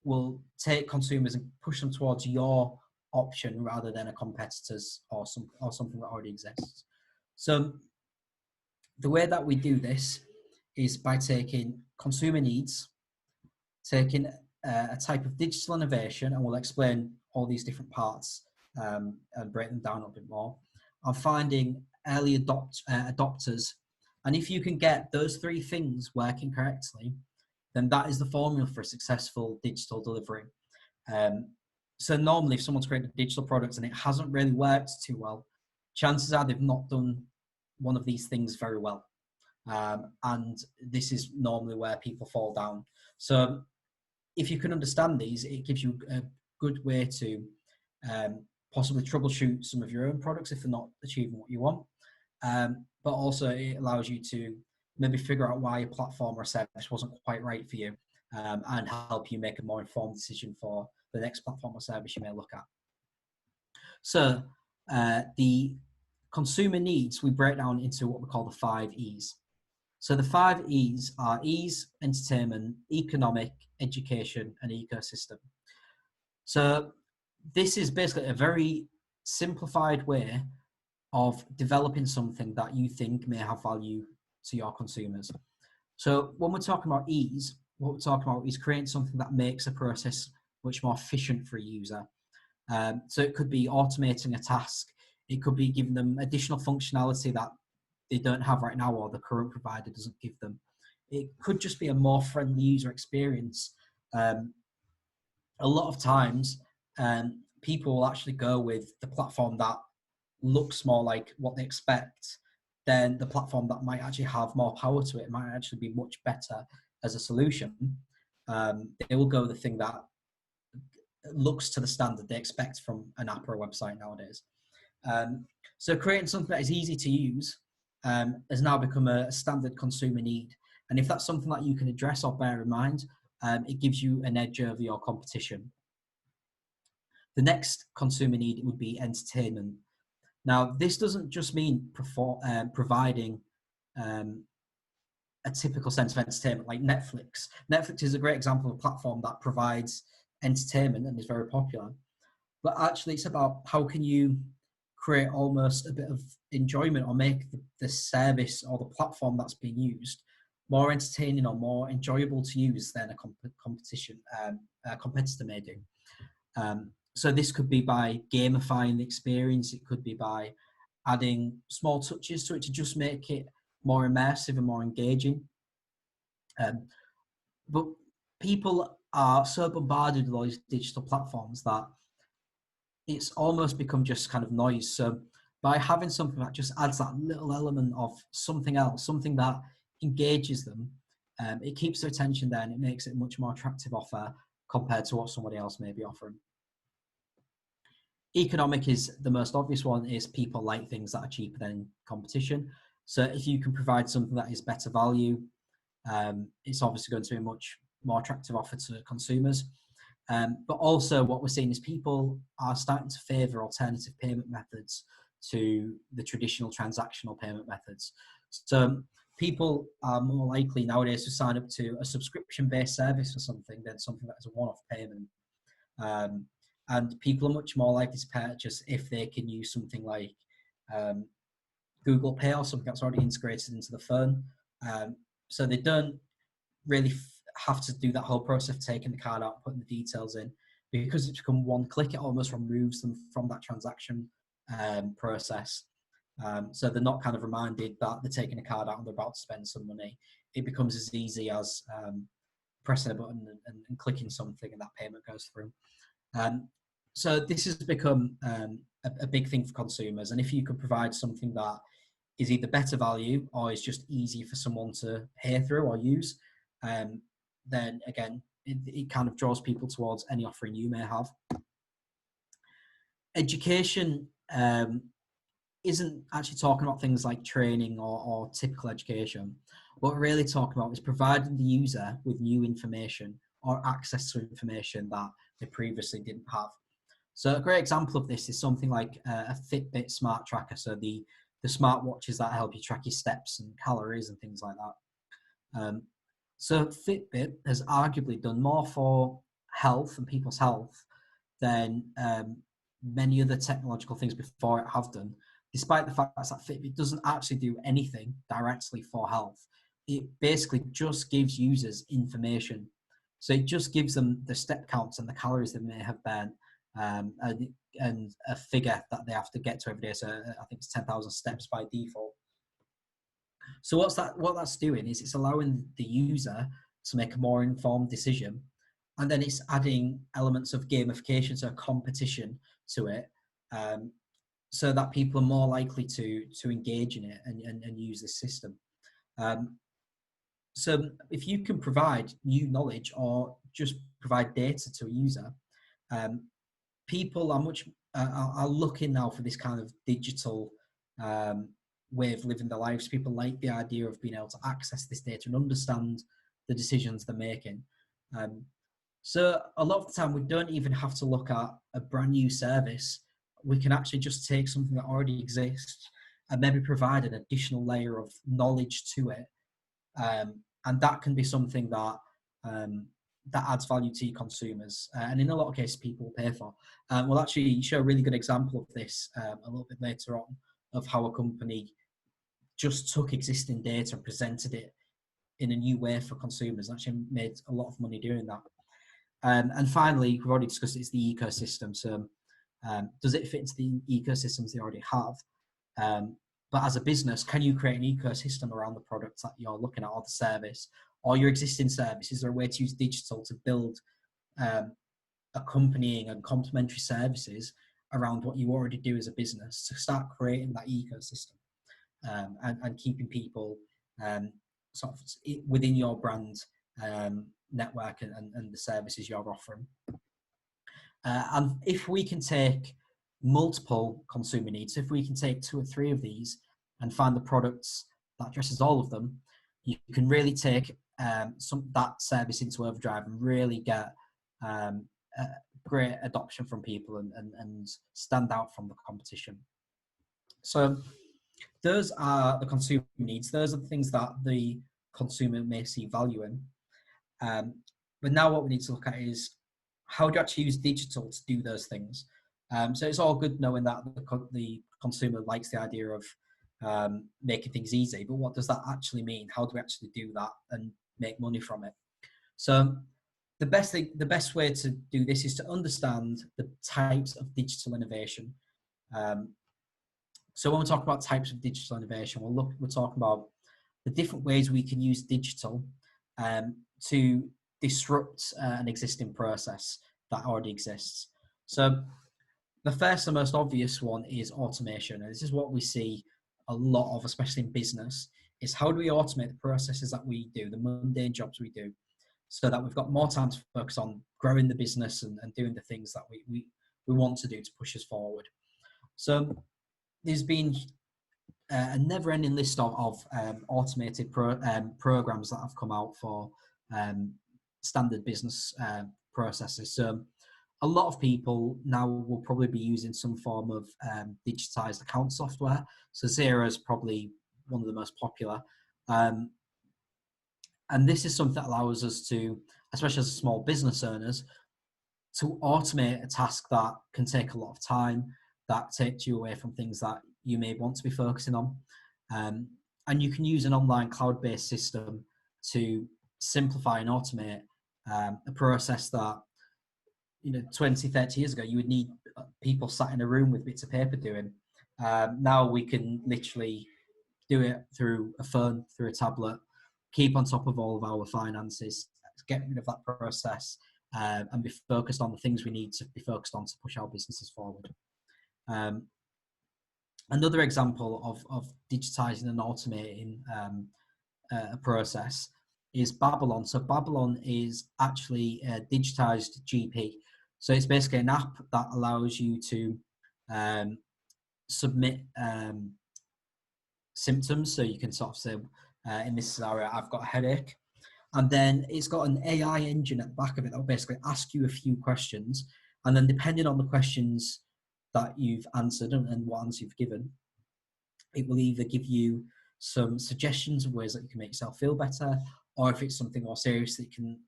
B: will take consumers and push them towards your option rather than a competitor's or something that already exists. So the way that we do this is by taking consumer needs, taking a type of digital innovation, and we'll explain all these different parts and break them down a bit more, and finding early adopters. And if you can get those three things working correctly, then that is the formula for a successful digital delivery. So normally if someone's created a digital product and it hasn't really worked too well, chances are they've not done one of these things very well. And this is normally where people fall down. So if you can understand these, it gives you a good way to possibly troubleshoot some of your own products if they're not achieving what you want. But also it allows you to maybe figure out why a platform or a service wasn't quite right for you, and help you make a more informed decision for the next platform or service you may look at. So the consumer needs we break down into what we call the 5 E's. So the 5 E's are ease, entertainment, economic, education, and ecosystem. So this is basically a very simplified way of developing something that you think may have value to your consumers. So when we're talking about ease, what we're talking about is creating something that makes a process much more efficient for a user. So it could be automating a task. It could be giving them additional functionality that they don't have right now or the current provider doesn't give them. It could just be a more friendly user experience. A lot of times, people will actually go with the platform that looks more like what they expect than the platform that might actually have more power to it. It might actually be much better as a solution. They will go with the thing that looks to the standard they expect from an app or a website nowadays. So creating something that is easy to use has now become a standard consumer need. And if that's something that you can address or bear in mind, it gives you an edge over your competition. The next consumer need would be entertainment. Now, this doesn't just mean providing a typical sense of entertainment like Netflix. Netflix is a great example of a platform that provides entertainment and is very popular. But actually, it's about how can you create almost a bit of enjoyment or make the service or the platform that's being used more entertaining or more enjoyable to use than a competitor may do. So this could be by gamifying the experience. It could be by adding small touches to it to just make it more immersive and more engaging. But people are so bombarded with all these digital platforms that it's almost become just kind of noise. So by having something that just adds that little element of something else, something that engages them, it keeps their attention there and it makes it a much more attractive offer compared to what somebody else may be offering. Economic is the most obvious one, is people like things that are cheaper than competition. So if you can provide something that is better value, it's obviously going to be a much more attractive offer to consumers. But also what we're seeing is people are starting to favour alternative payment methods to the traditional transactional payment methods. So people are more likely nowadays to sign up to a subscription-based service for something than something that is a one-off payment. And people are much more likely to purchase if they can use something like Google Pay or something that's already integrated into the phone. So they don't really have to do that whole process of taking the card out, putting the details in. Because it's become one click, it almost removes them from that transaction process. So they're not kind of reminded that they're taking a card out and they're about to spend some money. It becomes as easy as pressing a button and clicking something and that payment goes through. So this has become a big thing for consumers. And if you can provide something that is either better value or is just easy for someone to pay through or use, then again, it kind of draws people towards any offering you may have. Education isn't actually talking about things like training or typical education. What we're really talking about is providing the user with new information or access to information that they previously didn't have. So a great example of this is something like a Fitbit smart tracker. So the smart watches that help you track your steps and calories and things like that. So Fitbit has arguably done more for health and people's health than many other technological things before it have done, despite the fact that Fitbit doesn't actually do anything directly for health. It basically just gives users information. So it just gives them the step counts and the calories they may have burnt, and a figure that they have to get to every day. So I think it's 10,000 steps by default. So what that's doing is it's allowing the user to make a more informed decision, and then it's adding elements of gamification, so competition to it, so that people are more likely to engage in it and use this system. So if you can provide new knowledge or just provide data to a user, people are looking now for this kind of digital way of living their lives. People like the idea of being able to access this data and understand the decisions they're making. So a lot of the time we don't even have to look at a brand new service we can actually just take something that already exists and maybe provide an additional layer of knowledge to it. And that can be something that that adds value to your consumers, and in a lot of cases people will pay for. We'll actually show a really good example of this a little bit later on, of how a company just took existing data and presented it in a new way for consumers, and actually made a lot of money doing that. And finally, we've already discussed, it's the ecosystem. So does it fit into the ecosystems they already have? But as a business, can you create an ecosystem around the products that you're looking at, or the service, or your existing service? Is there a way to use digital to build accompanying and complementary services around what you already do as a business, to start creating that ecosystem, and keeping people sort of within your brand network and the services you're offering? And if we can take multiple consumer needs, if we can take 2 or 3 of these and find the products that addresses all of them, you can really take that service into overdrive and really get great adoption from people and stand out from the competition. So those are the consumer needs. Those are the things that the consumer may see value in. But now what we need to look at is, how do you actually use digital to do those things? So it's all good knowing that the consumer likes the idea of making things easy, but what does that actually mean? How do we actually do that and make money from it? So the best way to do this is to understand the types of digital innovation. So when we talk about types of digital innovation, we're talking about the different ways we can use digital to disrupt an existing process that already exists. So the first and most obvious one is automation. And this is what we see a lot of, especially in business, is how do we automate the processes that we do, the mundane jobs we do, so that we've got more time to focus on growing the business and doing the things that we want to do to push us forward. So there's been a never-ending list of automated programs that have come out for standard business processes. So a lot of people now will probably be using some form of digitized account software. So Xero is probably one of the most popular. And this is something that allows us to, especially as small business owners, to automate a task that can take a lot of time, that takes you away from things that you may want to be focusing on. And you can use an online cloud-based system to simplify and automate a process that, 20, 30 years ago, you would need people sat in a room with bits of paper doing. Now we can literally do it through a phone, through a tablet, keep on top of all of our finances, get rid of that process, and be focused on the things we need to be focused on to push our businesses forward. Another example of digitizing and automating a process is Babylon. So Babylon is actually a digitized GP. So it's basically an app that allows you to submit symptoms. So you can sort of say, in this scenario, I've got a headache. And then it's got an AI engine at the back of it that will basically ask you a few questions. And then depending on the questions that you've answered and what answer you've given, it will either give you some suggestions of ways that you can make yourself feel better, or if it's something more serious, it can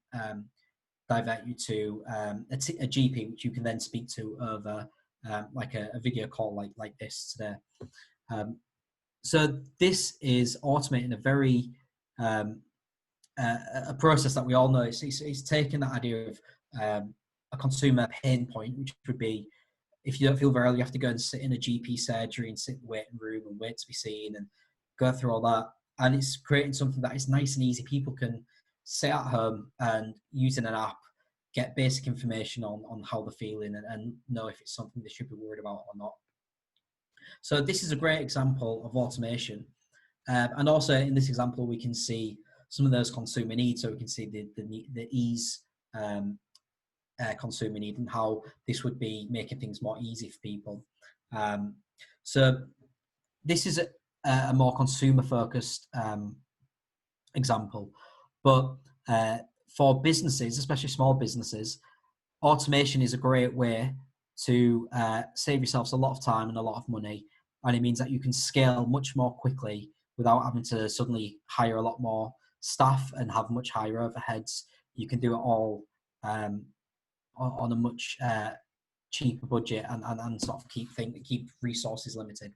B: divert you to a GP, which you can then speak to over like a video call like this today. So this is automating a very a process that we all know. It's taking that idea of a consumer pain point, which would be, if you don't feel very well, you have to go and sit in a GP surgery and sit in the waiting room and wait to be seen and go through all that. And it's creating something that is nice and easy. People can sit at home and using an app, get basic information on how they're feeling and know if it's something they should be worried about or not. So this is a great example of automation. And also in this example, we can see some of those consumer needs. So we can see the ease consumer need and how this would be making things more easy for people. So this is a more consumer focused example, but for businesses, especially small businesses, automation is a great way to save yourselves a lot of time and a lot of money. And it means that you can scale much more quickly without having to suddenly hire a lot more staff and have much higher overheads. You can do it all on a much cheaper budget and sort of keep resources limited.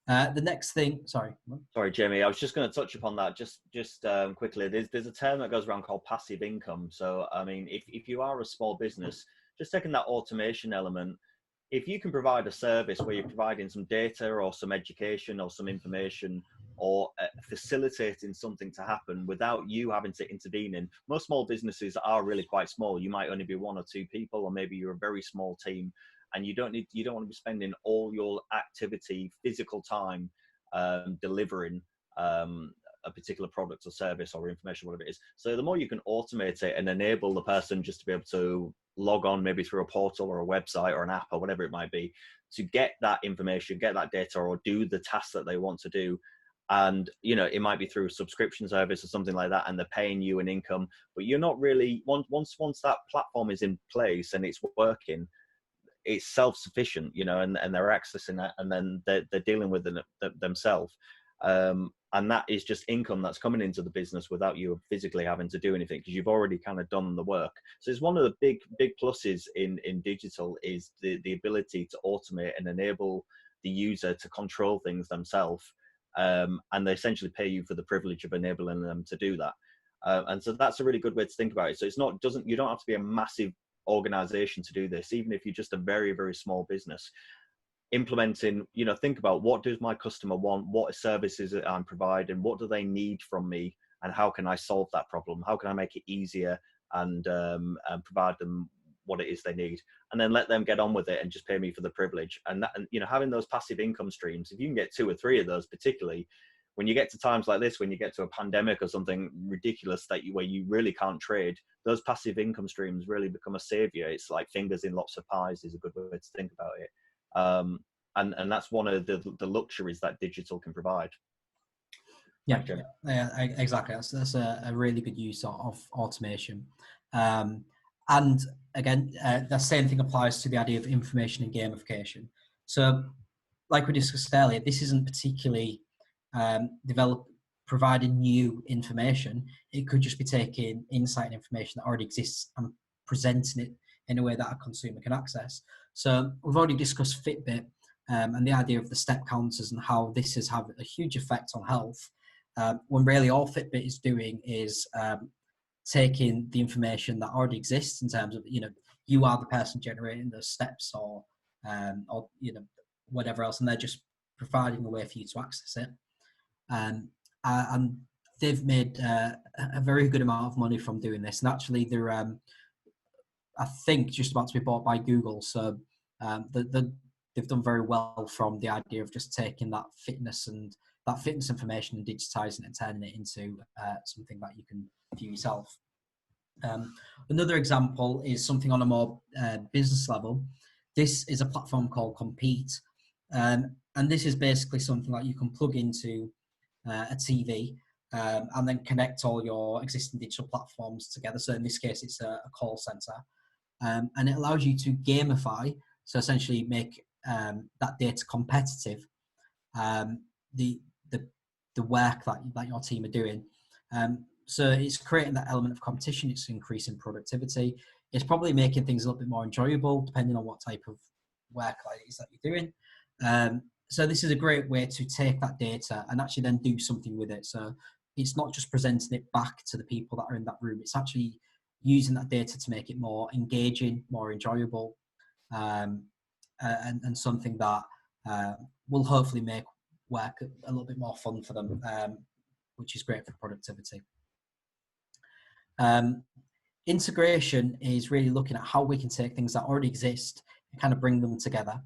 B: The next thing, sorry,
A: Jamie, I was just going to touch upon that just quickly. There's a term that goes around called passive income. So I mean, if you are a small business, just taking that automation element, if you can provide a service where you're providing some data or some education or some information or facilitating something to happen without you having to intervene in. Most small businesses are really quite small. You might only be 1 or 2 people, or maybe you're a very small team, and you don't want to be spending all your activity, physical time delivering a particular product or service or information, whatever it is. So the more you can automate it and enable the person just to be able to log on maybe through a portal or a website or an app or whatever it might be, to get that information, get that data, or do the tasks that they want to do. And, you know, it might be through a subscription service or something like that, and they're paying you an income, but you're not really, once that platform is in place and it's working, it's self-sufficient, you know, and they're accessing that, and then they're dealing with it themselves. And that is just income that's coming into the business without you physically having to do anything, because you've already kind of done the work. So it's one of the big pluses in digital is the ability to automate and enable the user to control things themselves. And they essentially pay you for the privilege of enabling them to do that. And so that's a really good way to think about it. So you don't have to be a massive organization to do this. Even if you're just a very, very small business, implementing, you know, think about, what does my customer want? What services that I'm providing? What do they need from me? And how can I solve that problem? How can I make it easier and provide them what it is they need, and then let them get on with it and just pay me for the privilege. And you know, having those passive income streams, if you can get 2 or 3 of those, particularly when you get to times like this, when you get to a pandemic or something ridiculous where you really can't trade, those passive income streams really become a savior. It's like fingers in lots of pies is a good way to think about it. And that's one of the luxuries that digital can provide.
B: Yeah, exactly. That's a really good use of automation. And again, the same thing applies to the idea of information and gamification. So, like we discussed earlier, this isn't particularly providing new information. It could just be taking insight and information that already exists and presenting it in a way that a consumer can access. So we've already discussed Fitbit and the idea of the step counters and how this has had a huge effect on health. When really all Fitbit is doing is taking the information that already exists in terms of, you know, you are the person generating those steps or you know, whatever else, and they're just providing a way for you to access it. And they've made a very good amount of money from doing this. And actually, they're I think just about to be bought by Google. So they've done very well from the idea of just taking that fitness information and digitizing it and turning it into something that you can view yourself. Another example is something on a more business level. This is a platform called Compete. And this is basically something that you can plug into a TV and then connect all your existing digital platforms together. So in this case, it's a call center. And it allows you to gamify, so essentially make that data competitive, the work that your team are doing. So it's creating that element of competition. It's increasing productivity. It's probably making things a little bit more enjoyable, depending on what type of work it is that you're doing. So this is a great way to take that data and actually then do something with it. So it's not just presenting it back to the people that are in that room. It's actually using that data to make it more engaging, more enjoyable, and something that will hopefully make work a little bit more fun for them, which is great for productivity. Integration is really looking at how we can take things that already exist and kind of bring them together.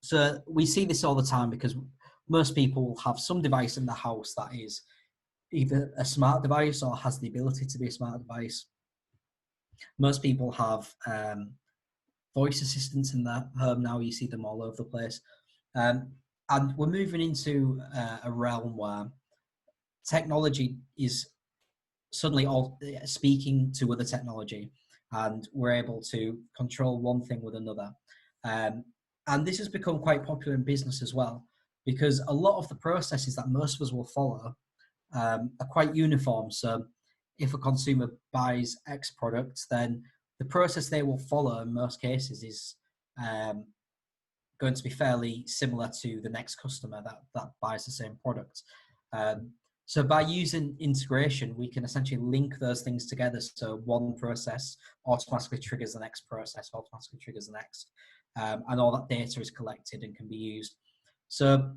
B: So we see this all the time because most people have some device in the house that is either a smart device or has the ability to be a smart device. Most people have voice assistants in their home now. You see them all over the place. And we're moving into a realm where technology is suddenly all speaking to other technology. and we're able to control one thing with another. And this has become quite popular in business as well, because a lot of the processes that most of us will follow are quite uniform. So if a consumer buys X products, then the process they will follow in most cases is going to be fairly similar to the next customer that buys the same product. So by using integration, we can essentially link those things together. So one process automatically triggers the next process, automatically triggers the next, and all that data is collected and can be used. So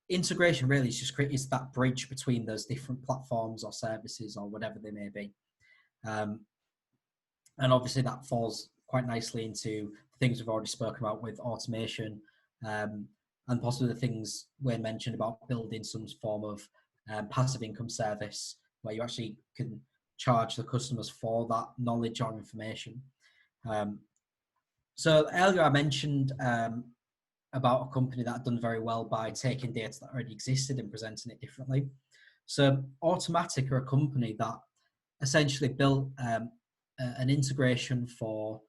B: integration really is that bridge between those different platforms or services or whatever they may be. And obviously that falls quite nicely into the things we've already spoken about with automation, and possibly the things Wayne mentioned about building some form of passive income service where you actually can charge the customers for that knowledge or information. So earlier I mentioned about a company that had done very well by taking data that already existed and presenting it differently. So Automatic are a company that essentially built an integration for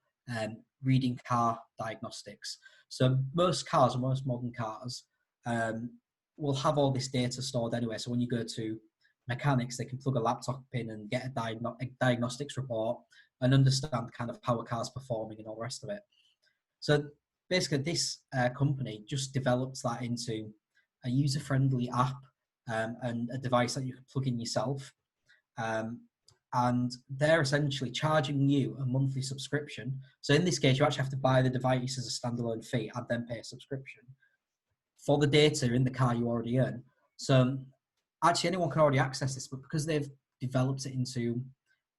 B: reading car diagnostics. So most cars, or most modern cars, will have all this data stored anyway. So when you go to mechanics, they can plug a laptop in and get a diagnostics report and understand kind of how a car's performing and all the rest of it. So basically this company just develops that into a user-friendly app and a device that you can plug in yourself. And they're essentially charging you a monthly subscription. So in this case, you actually have to buy the device as a standalone fee and then pay a subscription for the data in the car you already own. So actually anyone can already access this, but because they've developed it into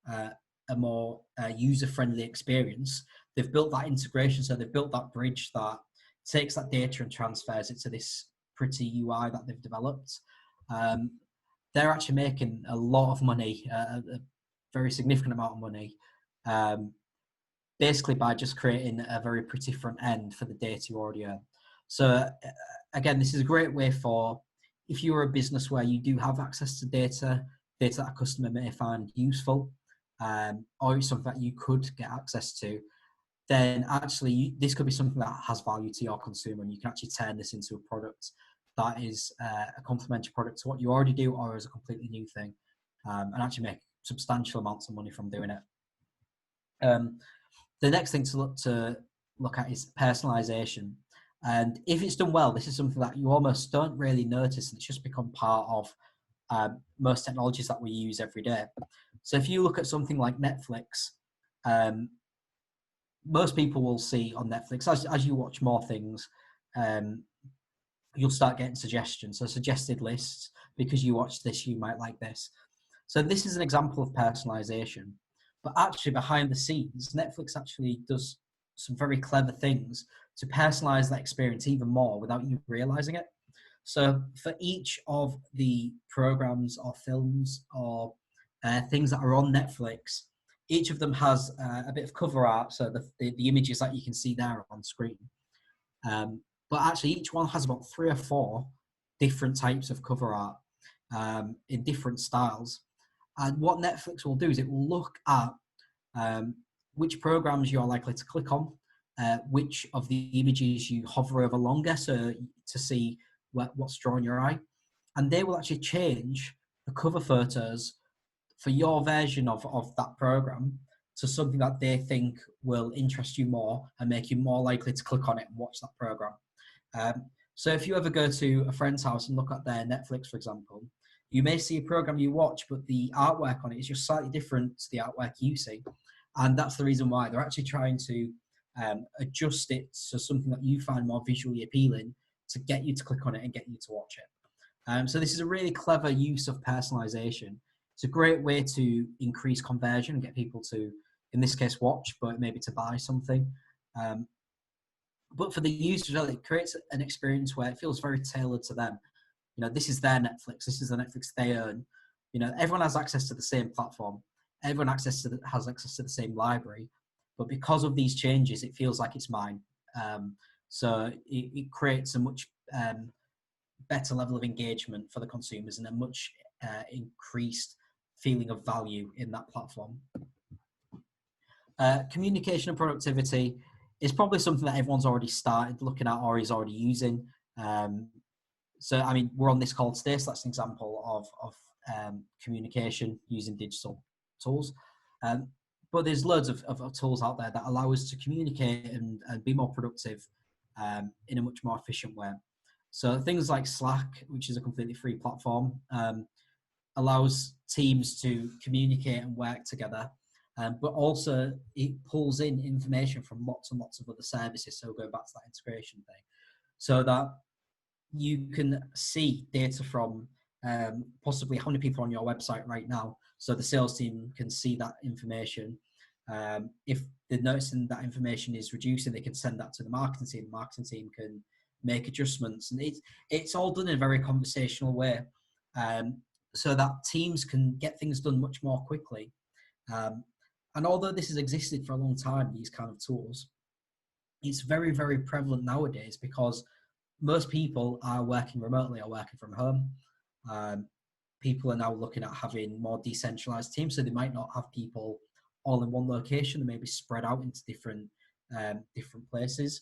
B: a more user-friendly experience, they've built that integration. So they've built that bridge that takes that data and transfers it to this pretty UI that they've developed. They're actually making a lot of money, a very significant amount of money, basically by just creating a very pretty front end for the data you already own. So again, this is a great way for, if you're a business where you do have access to data that a customer may find useful, or it's something that you could get access to, then actually this could be something that has value to your consumer, and you can actually turn this into a product that is a complementary product to what you already do, or as a completely new thing, and actually make substantial amounts of money from doing it. The next thing to look at is personalization. And if it's done well, this is something that you almost don't really notice, and it's just become part of most technologies that we use every day. So if you look at something like Netflix, most people will see on Netflix, as you watch more things, you'll start getting suggestions. So suggested lists, because you watch this, you might like this. So this is an example of personalization. But actually behind the scenes, Netflix actually does some very clever things to personalize that experience even more without you realizing it. So for each of the programs or films or things that are on Netflix, each of them has a bit of cover art, so the images that you can see there on screen. But actually each one has about 3 or 4 different types of cover art in different styles. And what Netflix will do is it will look at which programs you're likely to click on, which of the images you hover over longer, so to see what's drawing your eye. And they will actually change the cover photos for your version of that program to something that they think will interest you more and make you more likely to click on it and watch that program. So if you ever go to a friend's house and look at their Netflix, for example, you may see a program you watch, but the artwork on it is just slightly different to the artwork you see. And that's the reason why they're actually trying to adjust it to something that you find more visually appealing to get you to click on it and get you to watch it. So this is a really clever use of personalization. It's a great way to increase conversion and get people to, in this case, watch, but maybe to buy something. But for the user, it creates an experience where it feels very tailored to them. You know, this is their Netflix. This is the Netflix they own. You know, everyone has access to the same platform. Everyone has access to the same library. But because of these changes, it feels like it's mine. So it creates a much better level of engagement for the consumers and a much increased feeling of value in that platform. Communication and productivity is probably something that everyone's already started looking at or is already using. So, I mean, we're on this call today, so that's an example of communication using digital tools. But there's loads of tools out there that allow us to communicate and be more productive in a much more efficient way. So things like Slack, which is a completely free platform, allows teams to communicate and work together, but also it pulls in information from lots and lots of other services. So going back to that integration thing, so that you can see data from possibly how many people are on your website right now. So the sales team can see that information. If they're noticing that information is reducing, they can send that to the marketing team. The marketing team can make adjustments, and it's all done in a very conversational way, so that teams can get things done much more quickly. And although this has existed for a long time, these kind of tools, it's very, very prevalent nowadays because most people are working remotely or working from home. People are now looking at having more decentralized teams, so they might not have people all in one location and maybe spread out into different places.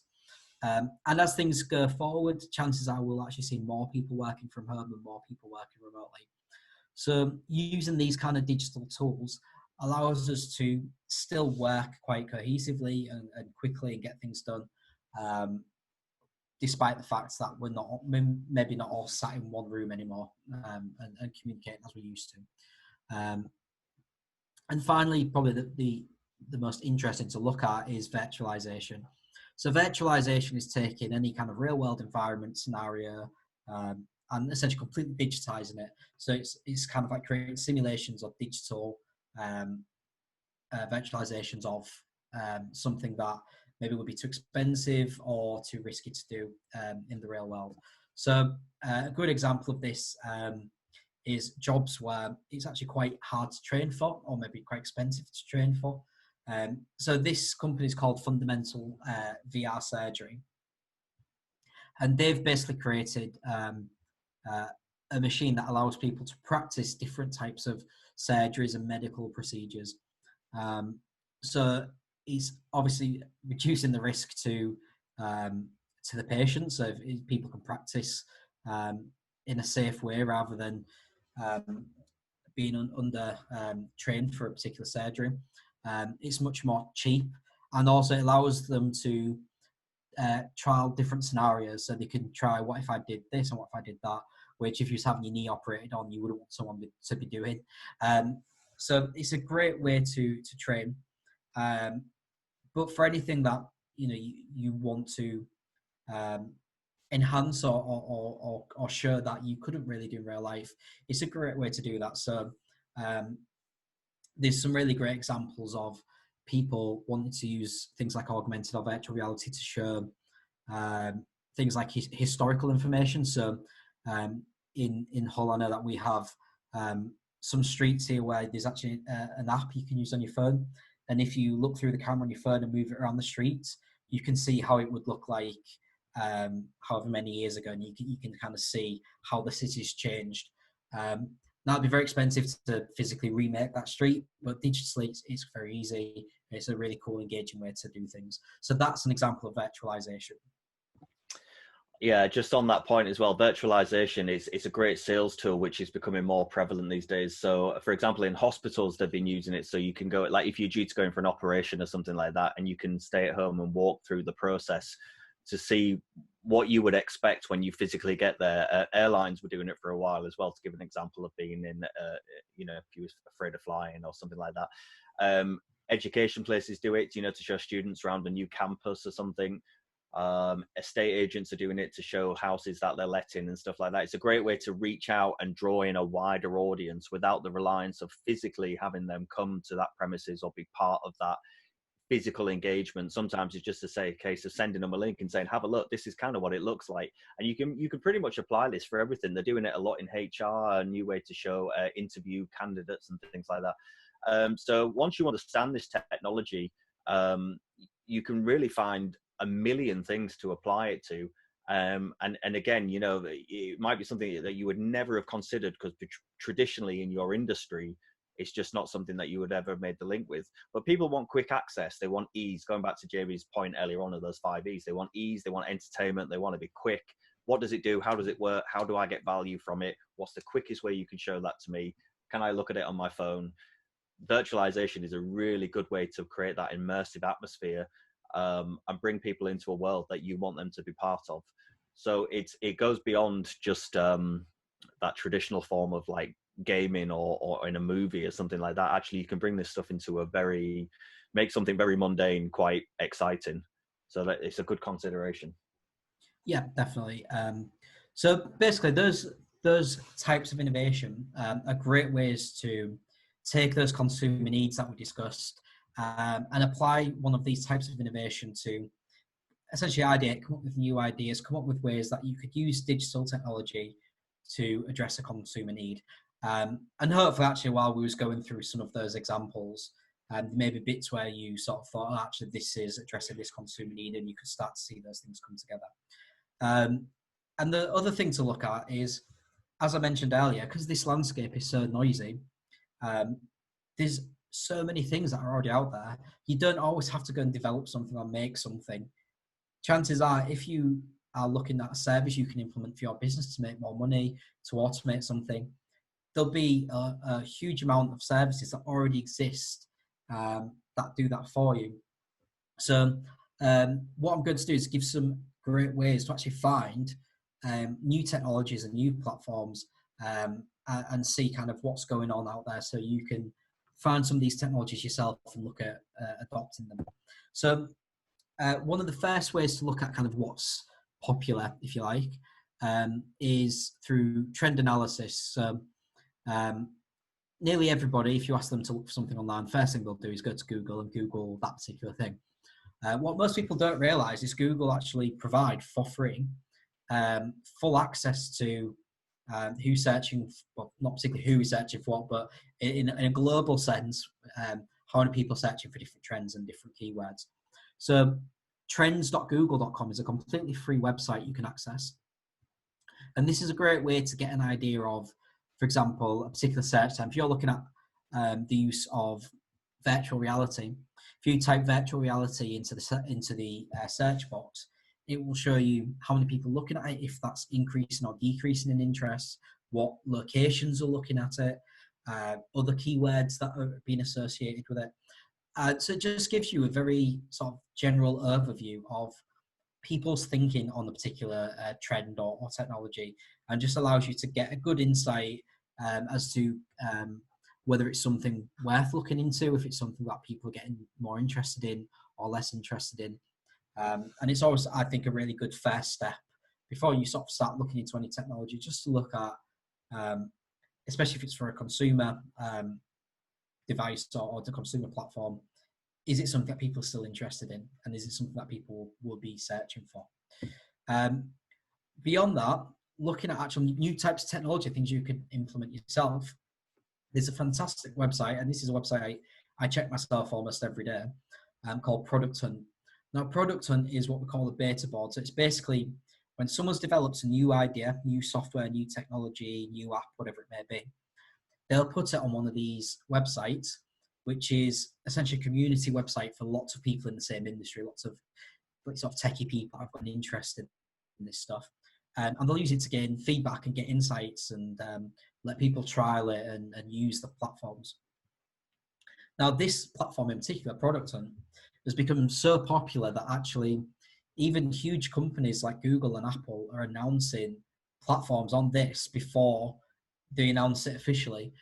B: And as things go forward, chances are we'll actually see more people working from home and more people working remotely. So using these kind of digital tools allows us to still work quite cohesively and quickly and get things done, despite the fact that we're not maybe not all sat in one room anymore and communicating as we used to. And finally, probably the most interesting to look at is virtualization. So virtualization is taking any kind of real world environment scenario and essentially completely digitizing it. So it's kind of like creating simulations of digital virtualizations of something that maybe would be too expensive or too risky to do in the real world. So a good example of this is jobs where it's actually quite hard to train for, or maybe quite expensive to train for. So this company is called Fundamental VR Surgery, and they've basically created a machine that allows people to practice different types of surgeries and medical procedures. So it's obviously reducing the risk to the patient, so if people can practice in a safe way rather than being under trained for a particular surgery. It's much more cheap, and also it allows them to trial different scenarios. So they can try, what if I did this and what if I did that, which if you was having your knee operated on, you wouldn't want someone to be doing. So it's a great way to train. But for anything that you want to enhance or show that you couldn't really do in real life, it's a great way to do that. So there's some really great examples of people wanting to use things like augmented or virtual reality to show things like historical information. So in Hull, I know that we have some streets here where there's actually an app you can use on your phone, and if you look through the camera on your phone and move it around the streets, you can see how it would look like however many years ago, and you can kind of see how the city's changed. Now it'd be very expensive to physically remake that street, but digitally it's very easy. It's a really cool, engaging way to do things. So that's an example of virtualization.
A: Yeah, just on that point as well, virtualization is a great sales tool, which is becoming more prevalent these days. So, for example, in hospitals, they've been using it. So you can go, like if you're due to go in for an operation or something like that, and you can stay at home and walk through the process to see what you would expect when you physically get there. Airlines were doing it for a while as well, to give an example of being in, if you were afraid of flying or something like that. Education places do it, to show students around a new campus or something. Estate agents are doing it to show houses that they're letting and stuff like that. It's a great way to reach out and draw in a wider audience without the reliance of physically having them come to that premises or be part of that physical engagement. Sometimes it's just a case of sending them a link and saying, have a look, this is kind of what it looks like. And you can pretty much apply this for everything. They're doing it a lot in HR, a new way to show interview candidates and things like that. So once you understand this technology, you can really find a million things to apply it to. And again, it might be something that you would never have considered, because traditionally in your industry, It's just not something that you would ever have made the link with. But people want quick access. They want ease. Going back to Jamie's point earlier on of those 5 E's, they want ease, they want entertainment, they want to be quick. What does it do? How does it work? How do I get value from it? What's the quickest way you can show that to me? Can I look at it on my phone? Virtualization is a really good way to create that immersive atmosphere, and bring people into a world that you want them to be part of. So it goes beyond just that traditional form of like gaming or in a movie or something like that. Actually, you can bring this stuff into make something very mundane quite exciting. So that it's a good consideration.
B: Yeah, definitely. So basically, those types of innovation are great ways to take those consumer needs that we discussed and apply one of these types of innovation to essentially come up with new ideas, come up with ways that you could use digital technology to address a consumer need. And hopefully, actually, while we was going through some of those examples, maybe bits where you sort of thought, oh, actually, this is addressing this consumer need, and you could start to see those things come together. And the other thing to look at is, as I mentioned earlier, because this landscape is so noisy, there's so many things that are already out there. You don't always have to go and develop something or make something. Chances are, if you are looking at a service you can implement for your business to make more money, to automate something, there'll be a huge amount of services that already exist that do that for you. So what I'm going to do is give some great ways to actually find new technologies and new platforms and see kind of what's going on out there, so you can find some of these technologies yourself and look at adopting them. So one of the first ways to look at kind of what's popular, if you like, is through trend analysis. So nearly everybody, if you ask them to look for something online, first thing they'll do is go to Google and Google that particular thing. What most people don't realize is Google actually provide for free full access to who's searching, well, not particularly who is searching for what, but in a global sense, how many people are searching for different trends and different keywords. So trends.google.com is a completely free website you can access. And this is a great way to get an idea of, for example, a particular search term. If you're looking at the use of virtual reality, if you type virtual reality into the search box, it will show you how many people are looking at it, if that's increasing or decreasing in interest, what locations are looking at it, other keywords that are being associated with it. So it just gives you a very sort of general overview of people's thinking on a particular trend or technology, and just allows you to get a good insight as to whether it's something worth looking into, if it's something that people are getting more interested in or less interested in. And it's always, I think, a really good first step before you sort of start looking into any technology, just to look at, especially if it's for a consumer device or the consumer platform, is it something that people are still interested in? And is it something that people will be searching for? Beyond that, looking at actual new types of technology, things you could implement yourself, there's a fantastic website, and this is a website I check myself almost every day, called Product Hunt. Now, Product Hunt is what we call a beta board. So it's basically when someone's developed a new idea, new software, new technology, new app, whatever it may be, they'll put it on one of these websites, which is essentially a community website for lots of people in the same industry, lots of sort of techie people have got an interest in this stuff. And they'll use it to gain feedback and get insights and let people trial it and use the platforms. Now, this platform in particular, Product Hunt, has become so popular that actually even huge companies like Google and Apple are announcing platforms on this before they announce it officially.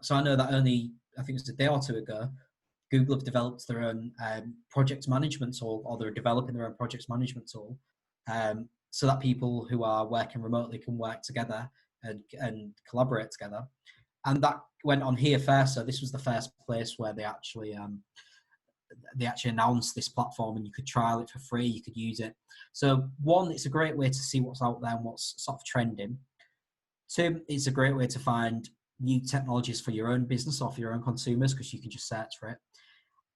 B: So I know that only, I think it was a day or two ago, Google have developed their own project management tool, or they're developing their own project management tool, so that people who are working remotely can work together and collaborate together. And that went on here first. So this was the first place where they actually announced this platform, and you could trial it for free. You could use it. So one, it's a great way to see what's out there and what's sort of trending. Two, it's a great way to find new technologies for your own business or for your own consumers, because you can just search for it.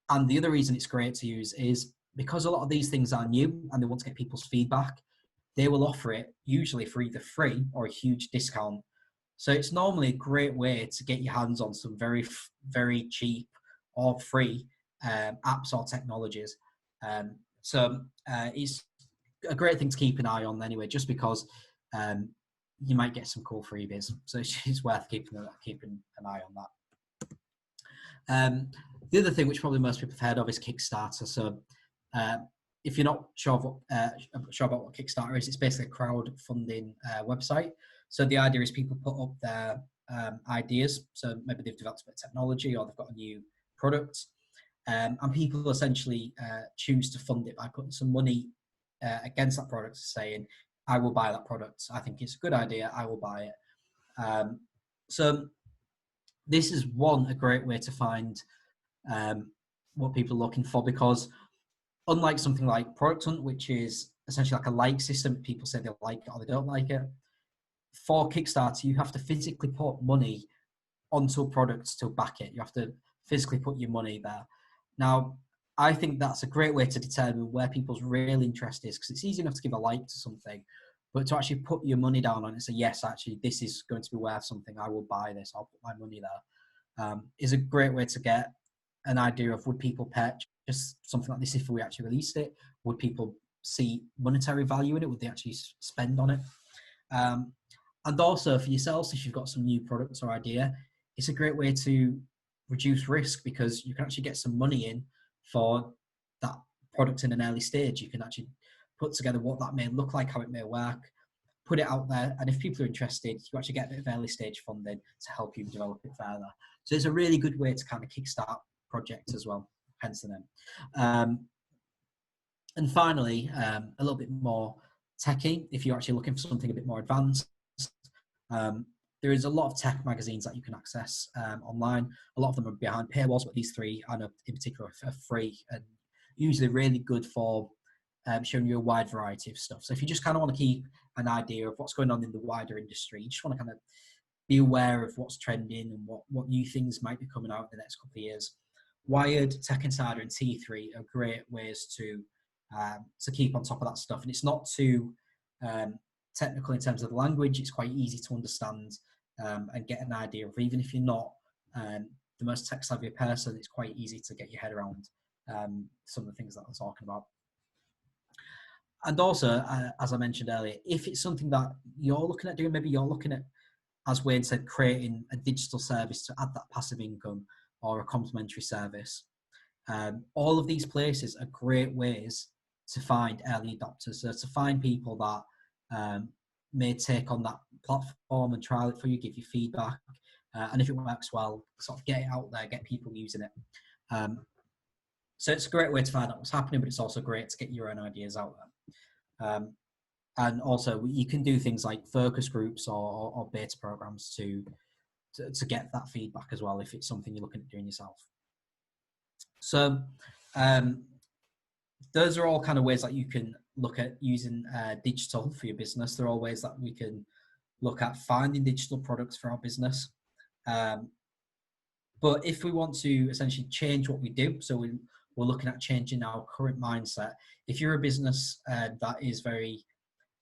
B: And the other reason it's great to use is because a lot of these things are new and they want to get people's feedback, they will offer it usually for either free or a huge discount. So it's normally a great way to get your hands on some very cheap or free apps or technologies. It's a great thing to keep an eye on anyway, just because you might get some cool freebies. So it's worth keeping an eye on that. The other thing, which probably most people have heard of, is Kickstarter. So if you're not sure about what Kickstarter is, it's basically a crowdfunding website. So the idea is people put up their ideas. So maybe they've developed a bit of technology or they've got a new product. And people essentially choose to fund it by putting some money against that product, saying, I will buy that product. I think it's a good idea. I will buy it. So this is a great way to find what people are looking for, because unlike something like Product Hunt, which is essentially like a like system, people say they like it or they don't like it. For Kickstarter, you have to physically put money onto a product to back it. You have to physically put your money there. Now, I think that's a great way to determine where people's real interest is, because it's easy enough to give a like to something, but to actually put your money down on it and say, yes, actually, this is going to be worth something. I will buy this. I'll put my money there. Is a great way to get an idea of, would people purchase something like this if we actually released it? Would people see monetary value in it? Would they actually spend on it? And also for yourselves, if you've got some new products or idea, it's a great way to reduce risk, because you can actually get some money in for that product in an early stage. You can actually put together what that may look like, how it may work, put it out there, and if people are interested, you actually get a bit of early stage funding to help you develop it further. So it's a really good way to kind of kickstart projects as well, hence the name. And finally, a little bit more techy, if you're actually looking for something a bit more advanced. There is a lot of tech magazines that you can access online. A lot of them are behind paywalls, but these three, I know in particular, are free and usually really good for showing you a wide variety of stuff. So if you just kind of want to keep an idea of what's going on in the wider industry, you just want to kind of be aware of what's trending and what new things might be coming out in the next couple of years, Wired, Tech Insider, and T3 are great ways to keep on top of that stuff. And it's not too technical in terms of the language. It's quite easy to understand and get an idea of. Even if you're not the most tech savvy person, it's quite easy to get your head around some of the things that I'm talking about. And also, as I mentioned earlier, if it's something that you're looking at doing, maybe you're looking at, as Wayne said, creating a digital service to add that passive income or a complementary service. All of these places are great ways to find early adopters, so to find people that may take on that platform and trial it for you, give you feedback, and if it works well, sort of get it out there, get people using it. So it's a great way to find out what's happening, but it's also great to get your own ideas out there. And also, you can do things like focus groups or beta programs to get that feedback as well, if it's something you're looking at doing yourself. So those are all kind of ways that you can look at using digital for your business. They're all ways that we can look at finding digital products for our business. But if we want to essentially change what we do, so we're looking at changing our current mindset. If you're a business that is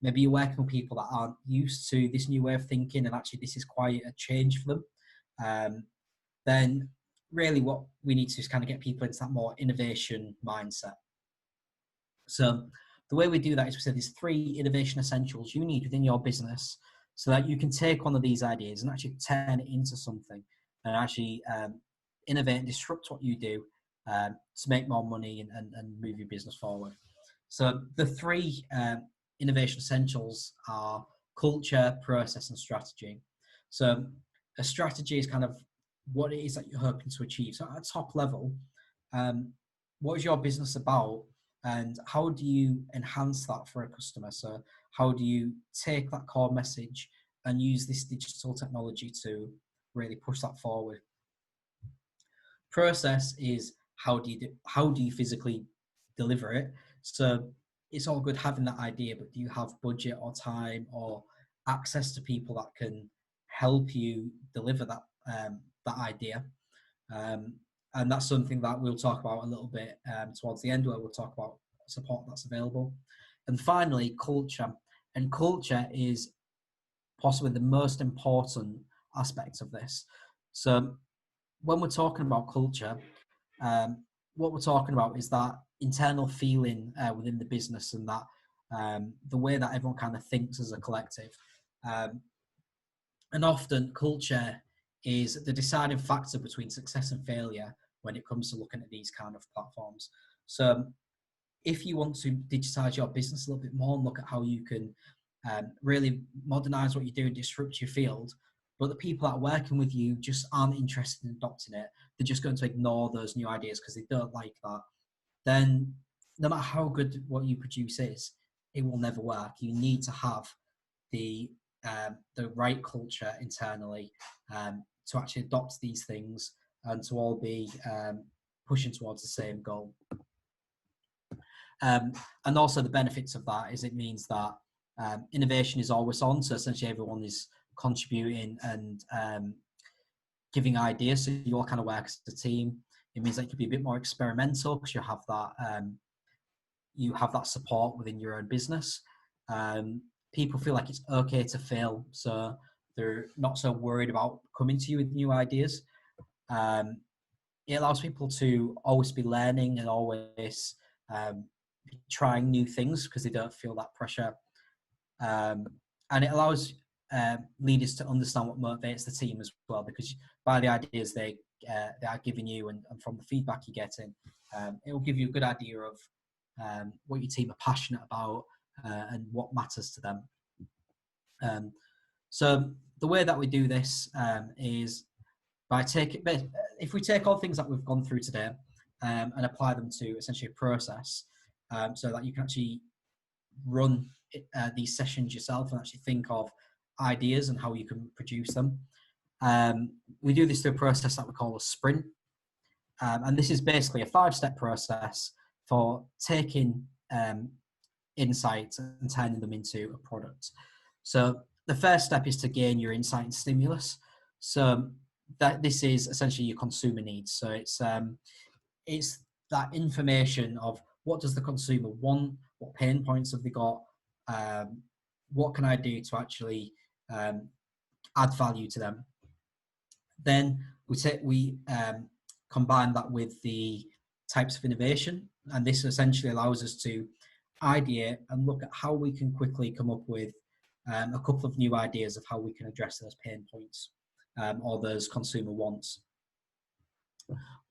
B: maybe you're working with people that aren't used to this new way of thinking, and actually this is quite a change for them, then really what we need to is kind of get people into that more innovation mindset. So the way we do that is we said there's 3 innovation essentials you need within your business so that you can take one of these ideas and actually turn it into something and actually innovate and disrupt what you do to make more money and move your business forward. So the 3 innovation essentials are culture, process, and strategy. So a strategy is kind of what it is that you're hoping to achieve. So at a top level, what is your business about, and how do you enhance that for a customer? So how do you take that core message and use this digital technology to really push that forward? Process is how do you physically deliver it? So it's all good having that idea, but do you have budget or time or access to people that can help you deliver that that idea? And that's something that we'll talk about a little bit towards the end, where we'll talk about support that's available. And finally, culture. And culture is possibly the most important aspects of this. So when we're talking about culture, what we're talking about is that internal feeling within the business, and that the way that everyone kind of thinks as a collective. And often culture is the deciding factor between success and failure when it comes to looking at these kind of platforms. So if you want to digitize your business a little bit more and look at how you can really modernize what you do and disrupt your field, but the people that are working with you just aren't interested in adopting it, they're just going to ignore those new ideas because they don't like that, then no matter how good what you produce is, it will never work. You need to have the right culture internally to actually adopt these things and to all be pushing towards the same goal. And also the benefits of that is it means that innovation is always on. So essentially everyone is contributing and giving ideas. So you all kind of work as a team. It means that you can be a bit more experimental because you have that support within your own business. People feel like it's okay to fail, so they're not so worried about coming to you with new ideas. It allows people to always be learning and always trying new things because they don't feel that pressure. And it allows leaders to understand what motivates the team as well, because by the ideas they are giving you and from the feedback you're getting, it will give you a good idea of what your team are passionate about and what matters to them. So the way that we do this is by if we take all things that we've gone through today and apply them to essentially a process, so that you can actually run these sessions yourself and actually think of ideas and how you can produce them. We do this through a process that we call a sprint. And this is basically a 5-step process for taking insights and turning them into a product. So the first step is to gain your insight and stimulus. So that this is essentially your consumer needs. So it's that information of what does the consumer want, what pain points have they got, what can I do to actually add value to them. Then we combine that with the types of innovation, and this essentially allows us to ideate and look at how we can quickly come up with a couple of new ideas of how we can address those pain points or those consumer wants.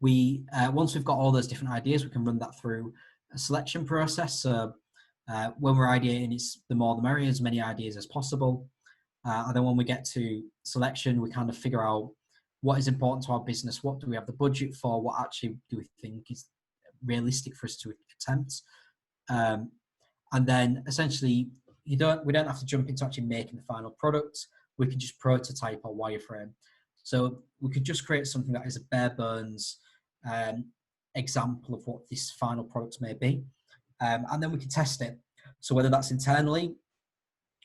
B: Once we've got all those different ideas, we can run that through a selection process. So when we're ideating, it's the more the merrier, as many ideas as possible. And then when we get to selection, we kind of figure out what is important to our business, what do we have the budget for, what actually do we think is realistic for us to attempt. And then essentially, we don't have to jump into actually making the final product. We can just prototype or wireframe. So we could just create something that is a bare bones example of what this final product may be. And then we can test it. So whether that's internally,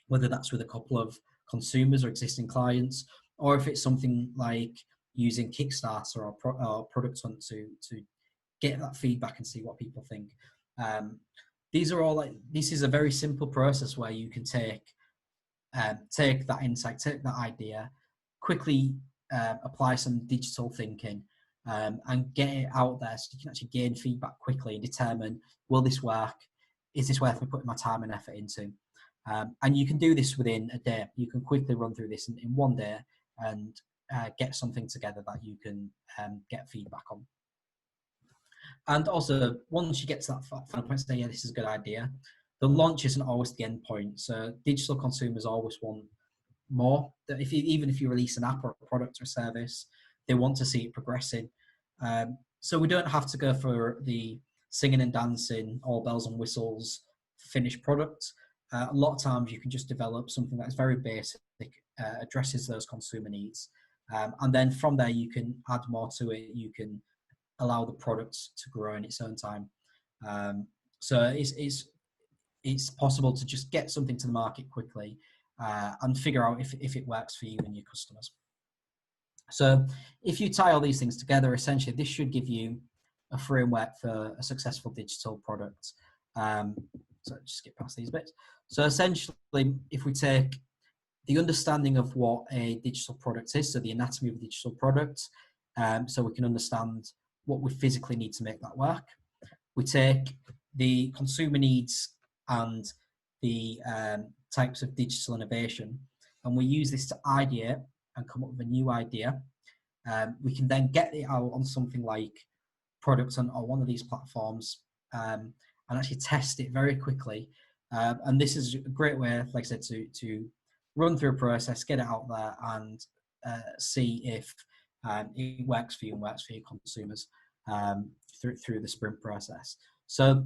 B: whether that's with a couple of consumers or existing clients, or if it's something like using Kickstarter or Product Hunt to get that feedback and see what people think. This is a very simple process where you can take that insight, take that idea, quickly apply some digital thinking and get it out there so you can actually gain feedback quickly and determine, will this work? Is this worth me putting my time and effort into? And you can do this within a day. You can quickly run through this in one day and get something together that you can get feedback on. And also, once you get to that final point, say, yeah, this is a good idea, the launch isn't always the end point. So digital consumers always want more. Even if you release an app or a product or a service, they want to see it progressing. So we don't have to go for the singing and dancing, all bells and whistles, finished product. A lot of times you can just develop something that's very basic, addresses those consumer needs. And then from there, you can add more to it. You can allow the product to grow in its own time. So it's possible to just get something to the market quickly and figure out if it works for you and your customers. So if you tie all these things together, essentially, this should give you a framework for a successful digital product. So just skip past these bits. So essentially, if we take the understanding of what a digital product is, so the anatomy of a digital product, so we can understand what we physically need to make that work. We take the consumer needs and the types of digital innovation, and we use this to ideate and come up with a new idea. We can then get it out on something like products on one of these platforms, and actually test it very quickly. And this is a great way, like I said, to run through a process, get it out there, and see if it works for you and works for your consumers through the sprint process. So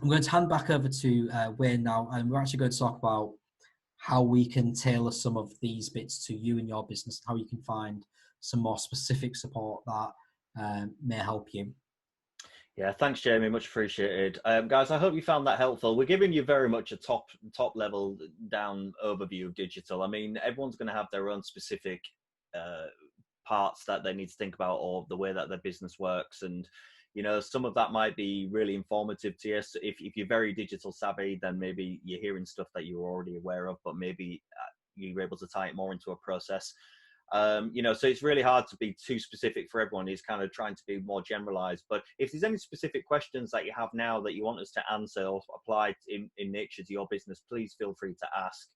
B: I'm going to hand back over to Wayne now, and we're actually going to talk about how we can tailor some of these bits to you and your business, how you can find some more specific support that may help you.
A: Yeah, thanks, Jamie. Much appreciated. Guys, I hope you found that helpful. We're giving you very much a top level down overview of digital. I mean, everyone's going to have their own specific parts that they need to think about, or the way that their business works. And, you know, some of that might be really informative to you. So if you're very digital savvy, then maybe you're hearing stuff that you're already aware of, but maybe you're able to tie it more into a process. You know, so it's really hard to be too specific for everyone. It's kind of trying to be more generalized. But if there's any specific questions that you have now that you want us to answer or apply in nature to your business, please feel free to ask.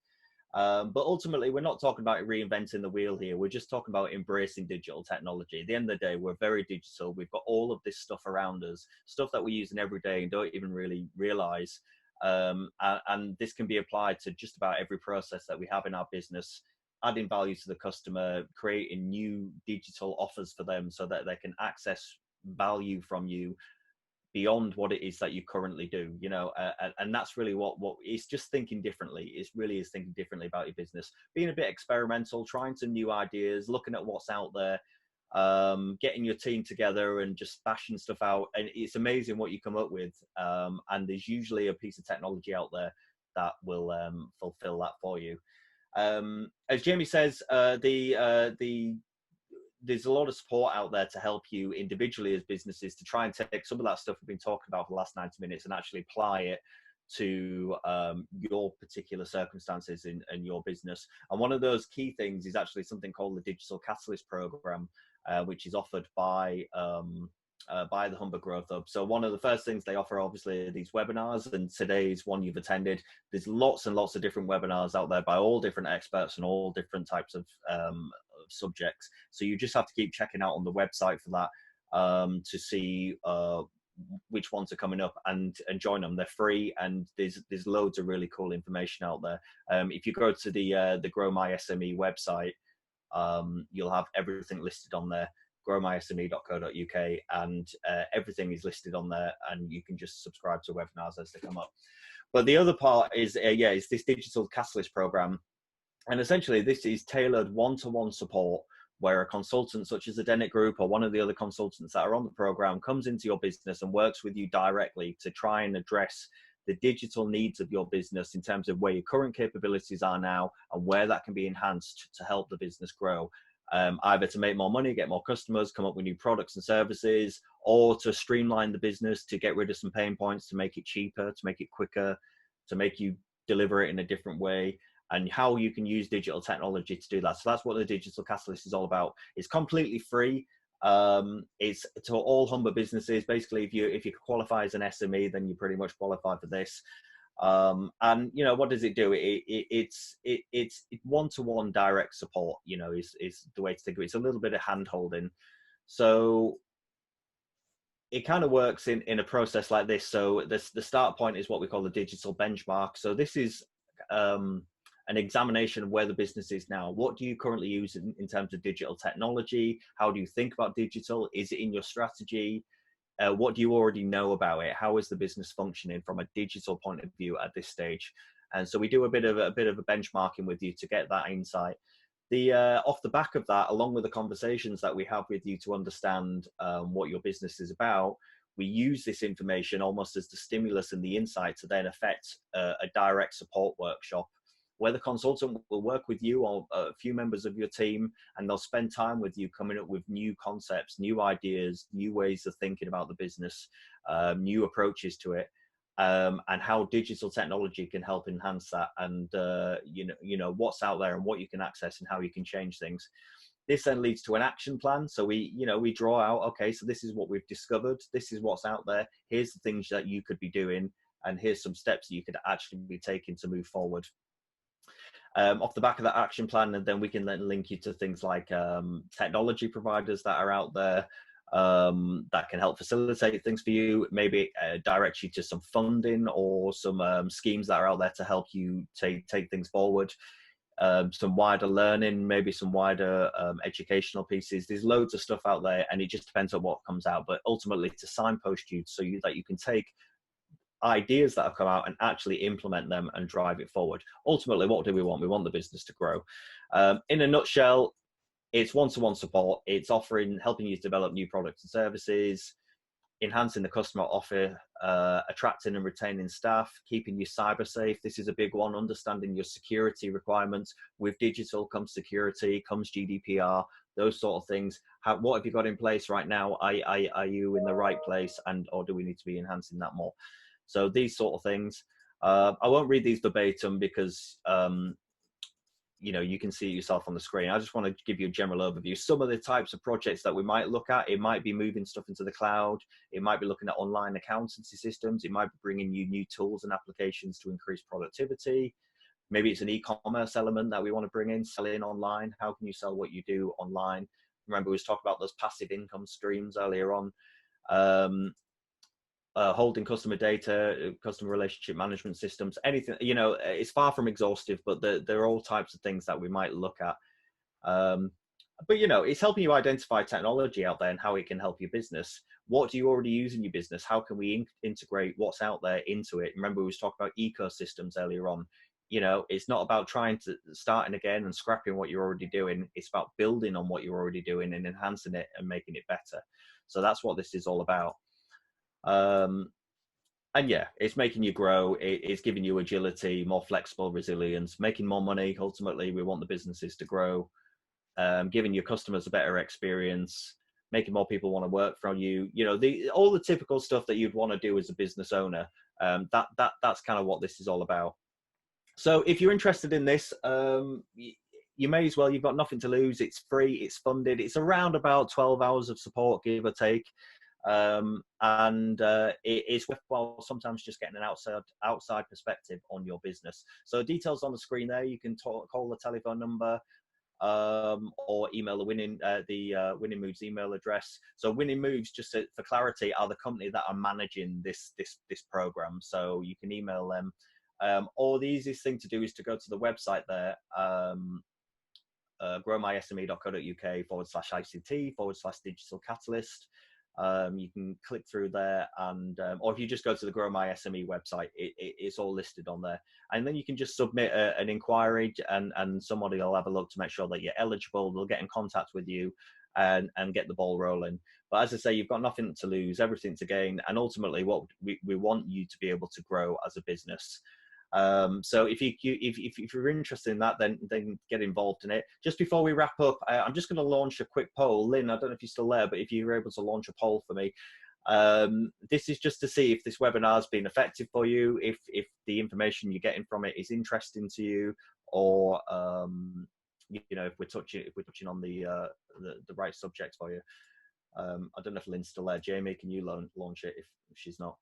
A: But ultimately, we're not talking about reinventing the wheel here. We're just talking about embracing digital technology. At the end of the day, we're very digital. We've got all of this stuff around us, stuff that we're using every day and don't even really realize. And this can be applied to just about every process that we have in our business, adding value to the customer, creating new digital offers for them so that they can access value from you beyond what it is that you currently do, you know, and that's really what it's just thinking differently. It really is thinking differently about your business, being a bit experimental, trying some new ideas, looking at what's out there, getting your team together and just bashing stuff out. And it's amazing what you come up with. And there's usually a piece of technology out there that will fulfill that for you. As Jamie says, there's a lot of support out there to help you individually as businesses to try and take some of that stuff we've been talking about for the last 90 minutes and actually apply it to your particular circumstances in your business. And one of those key things is actually something called the Digital Catalyst Program, which is offered by the Humber Growth Hub. So one of the first things they offer, obviously, are these webinars, and today's one you've attended. There's lots and lots of different webinars out there by all different experts and all different types of subjects. So you just have to keep checking out on the website for that to see which ones are coming up and join them. They're free, and there's loads of really cool information out there. If you go to the Grow My SME website, you'll have everything listed on there, growmysme.co.uk, and everything is listed on there, and you can just subscribe to webinars as they come up. But the other part is is this Digital Catalyst Program, and essentially this is tailored one-to-one support where a consultant such as the Dennett Group or one of the other consultants that are on the program comes into your business and works with you directly to try and address the digital needs of your business in terms of where your current capabilities are now and where that can be enhanced to help the business grow. Either to make more money, get more customers, come up with new products and services, or to streamline the business, to get rid of some pain points, to make it cheaper, to make it quicker, to make you deliver it in a different way, and how you can use digital technology to do that. So that's what the Digital Catalyst is all about. It's completely free. It's to all Humber businesses. Basically, if you qualify as an SME, then you pretty much qualify for this. And you know, what does it do? It's one-to-one direct support, you know, is the way to think of it. It's a little bit of hand holding. So it kind of works in a process like this. So the start point is what we call the digital benchmark. So this is an examination of where the business is now. What do you currently use in terms of digital technology? How do you think about digital? Is it in your strategy? What do you already know about it? How is the business functioning from a digital point of view at this stage? And so we do a bit of a benchmarking with you to get that insight. Off the back of that, along with the conversations that we have with you to understand what your business is about, we use this information almost as the stimulus and the insight to then affect a direct support workshop where the consultant will work with you or a few members of your team, and they'll spend time with you coming up with new concepts, new ideas, new ways of thinking about the business, new approaches to it. and how digital technology can help enhance that, and what's out there and what you can access and how you can change things. This then leads to an action plan. So we draw out, okay, so this is what we've discovered, this is what's out there, here's the things that you could be doing, and here's some steps that you could actually be taking to move forward. Off the back of that action plan, and then we can then link you to things like technology providers that are out there that can help facilitate things for you, maybe direct you to some funding or some schemes that are out there to help you take things forward. Some wider learning, maybe some wider educational pieces. There's loads of stuff out there, and it just depends on what comes out, but ultimately to signpost you so that you can take ideas that have come out and actually implement them and drive it forward. Ultimately, what do we want? We want the business to grow. In a nutshell, it's one-to-one support. It's helping you develop new products and services, enhancing the customer offer, attracting and retaining staff, keeping you cyber safe. This is a big one, understanding your security requirements. With digital comes security, comes GDPR, those sort of things. What have you got in place right now? Are you in the right place, or do we need to be enhancing that more? So these sort of things. I won't read these verbatim because you can see it yourself on the screen. I just want to give you a general overview. Some of the types of projects that we might look at, it might be moving stuff into the cloud. It might be looking at online accountancy systems. It might be bringing you new tools and applications to increase productivity. Maybe it's an e-commerce element that we want to bring in, selling online. How can you sell what you do online? Remember, we was talking about those passive income streams earlier on. Holding customer data, customer relationship management systems, anything, it's far from exhaustive, but there are all types of things that we might look at. But it's helping you identify technology out there and how it can help your business. What do you already use in your business? How can we integrate what's out there into it? Remember, we was talking about ecosystems earlier on. It's not about trying to starting again and scrapping what you're already doing. It's about building on what you're already doing and enhancing it and making it better. So that's what this is all about. And yeah, it's making you grow. It's giving you agility, more flexible resilience, making more money. Ultimately, we want the businesses to grow, giving your customers a better experience, making more people want to work from you. All the typical stuff that you'd want to do as a business owner. That's kind of what this is all about. So if you're interested in this, you may as well. You've got nothing to lose. It's free. It's funded. It's around about 12 hours of support, give or take. It's worthwhile sometimes just getting an outside perspective on your business. So details on the screen there. You can call the telephone number or email the Winning Moves email address. So Winning Moves, just for clarity, are the company that are managing this program. So you can email them, or the easiest thing to do is to go to the website there. growmysme.co.uk/ICT/digital catalyst. You can click through there, and or if you just go to the Grow My SME website, it's all listed on there, and then you can just submit an inquiry, and somebody will have a look to make sure that you're eligible. They'll get in contact with you and get the ball rolling. But as I say, you've got nothing to lose, everything to gain, and ultimately what we want you to be able to grow as a business. So if you're interested in that, then get involved in it. Just before we wrap up, I'm just going to launch a quick poll. Lynn, I don't know if you're still there, but if you're able to launch a poll for me. This is just to see if this webinar has been effective for you, if the information you're getting from it is interesting to you, or if we're touching on the right subjects for you. I don't know if Lynn's still there. Jamie, can you launch it if she's not?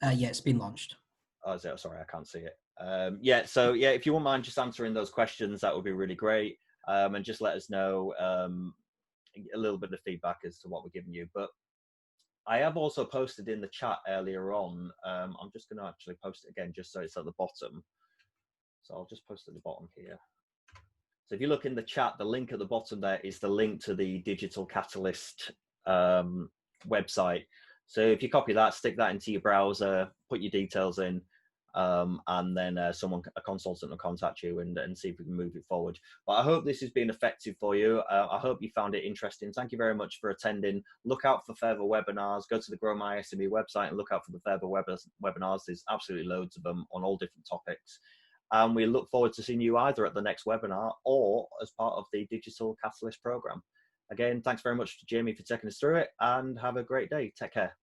B: Yeah, it's been launched.
A: Oh, is it? Sorry, I can't see it. So if you wouldn't mind just answering those questions, that would be really great. And just let us know a little bit of feedback as to what we're giving you. But I have also posted in the chat earlier on. I'm just going to actually post it again, just so it's at the bottom. So I'll just post at the bottom here. So if you look in the chat, the link at the bottom there is the link to the Digital Catalyst website. So if you copy that, stick that into your browser, put your details in, and then a consultant will contact you and see if we can move it forward. But I hope this has been effective for you. I hope you found it interesting. Thank you very much for attending. Look out for further webinars. Go to the Grow My SME website and look out for the further webinars. There's absolutely loads of them on all different topics. And we look forward to seeing you either at the next webinar or as part of the Digital Catalyst program. Again, thanks very much to Jamie for taking us through it, and have a great day. Take care.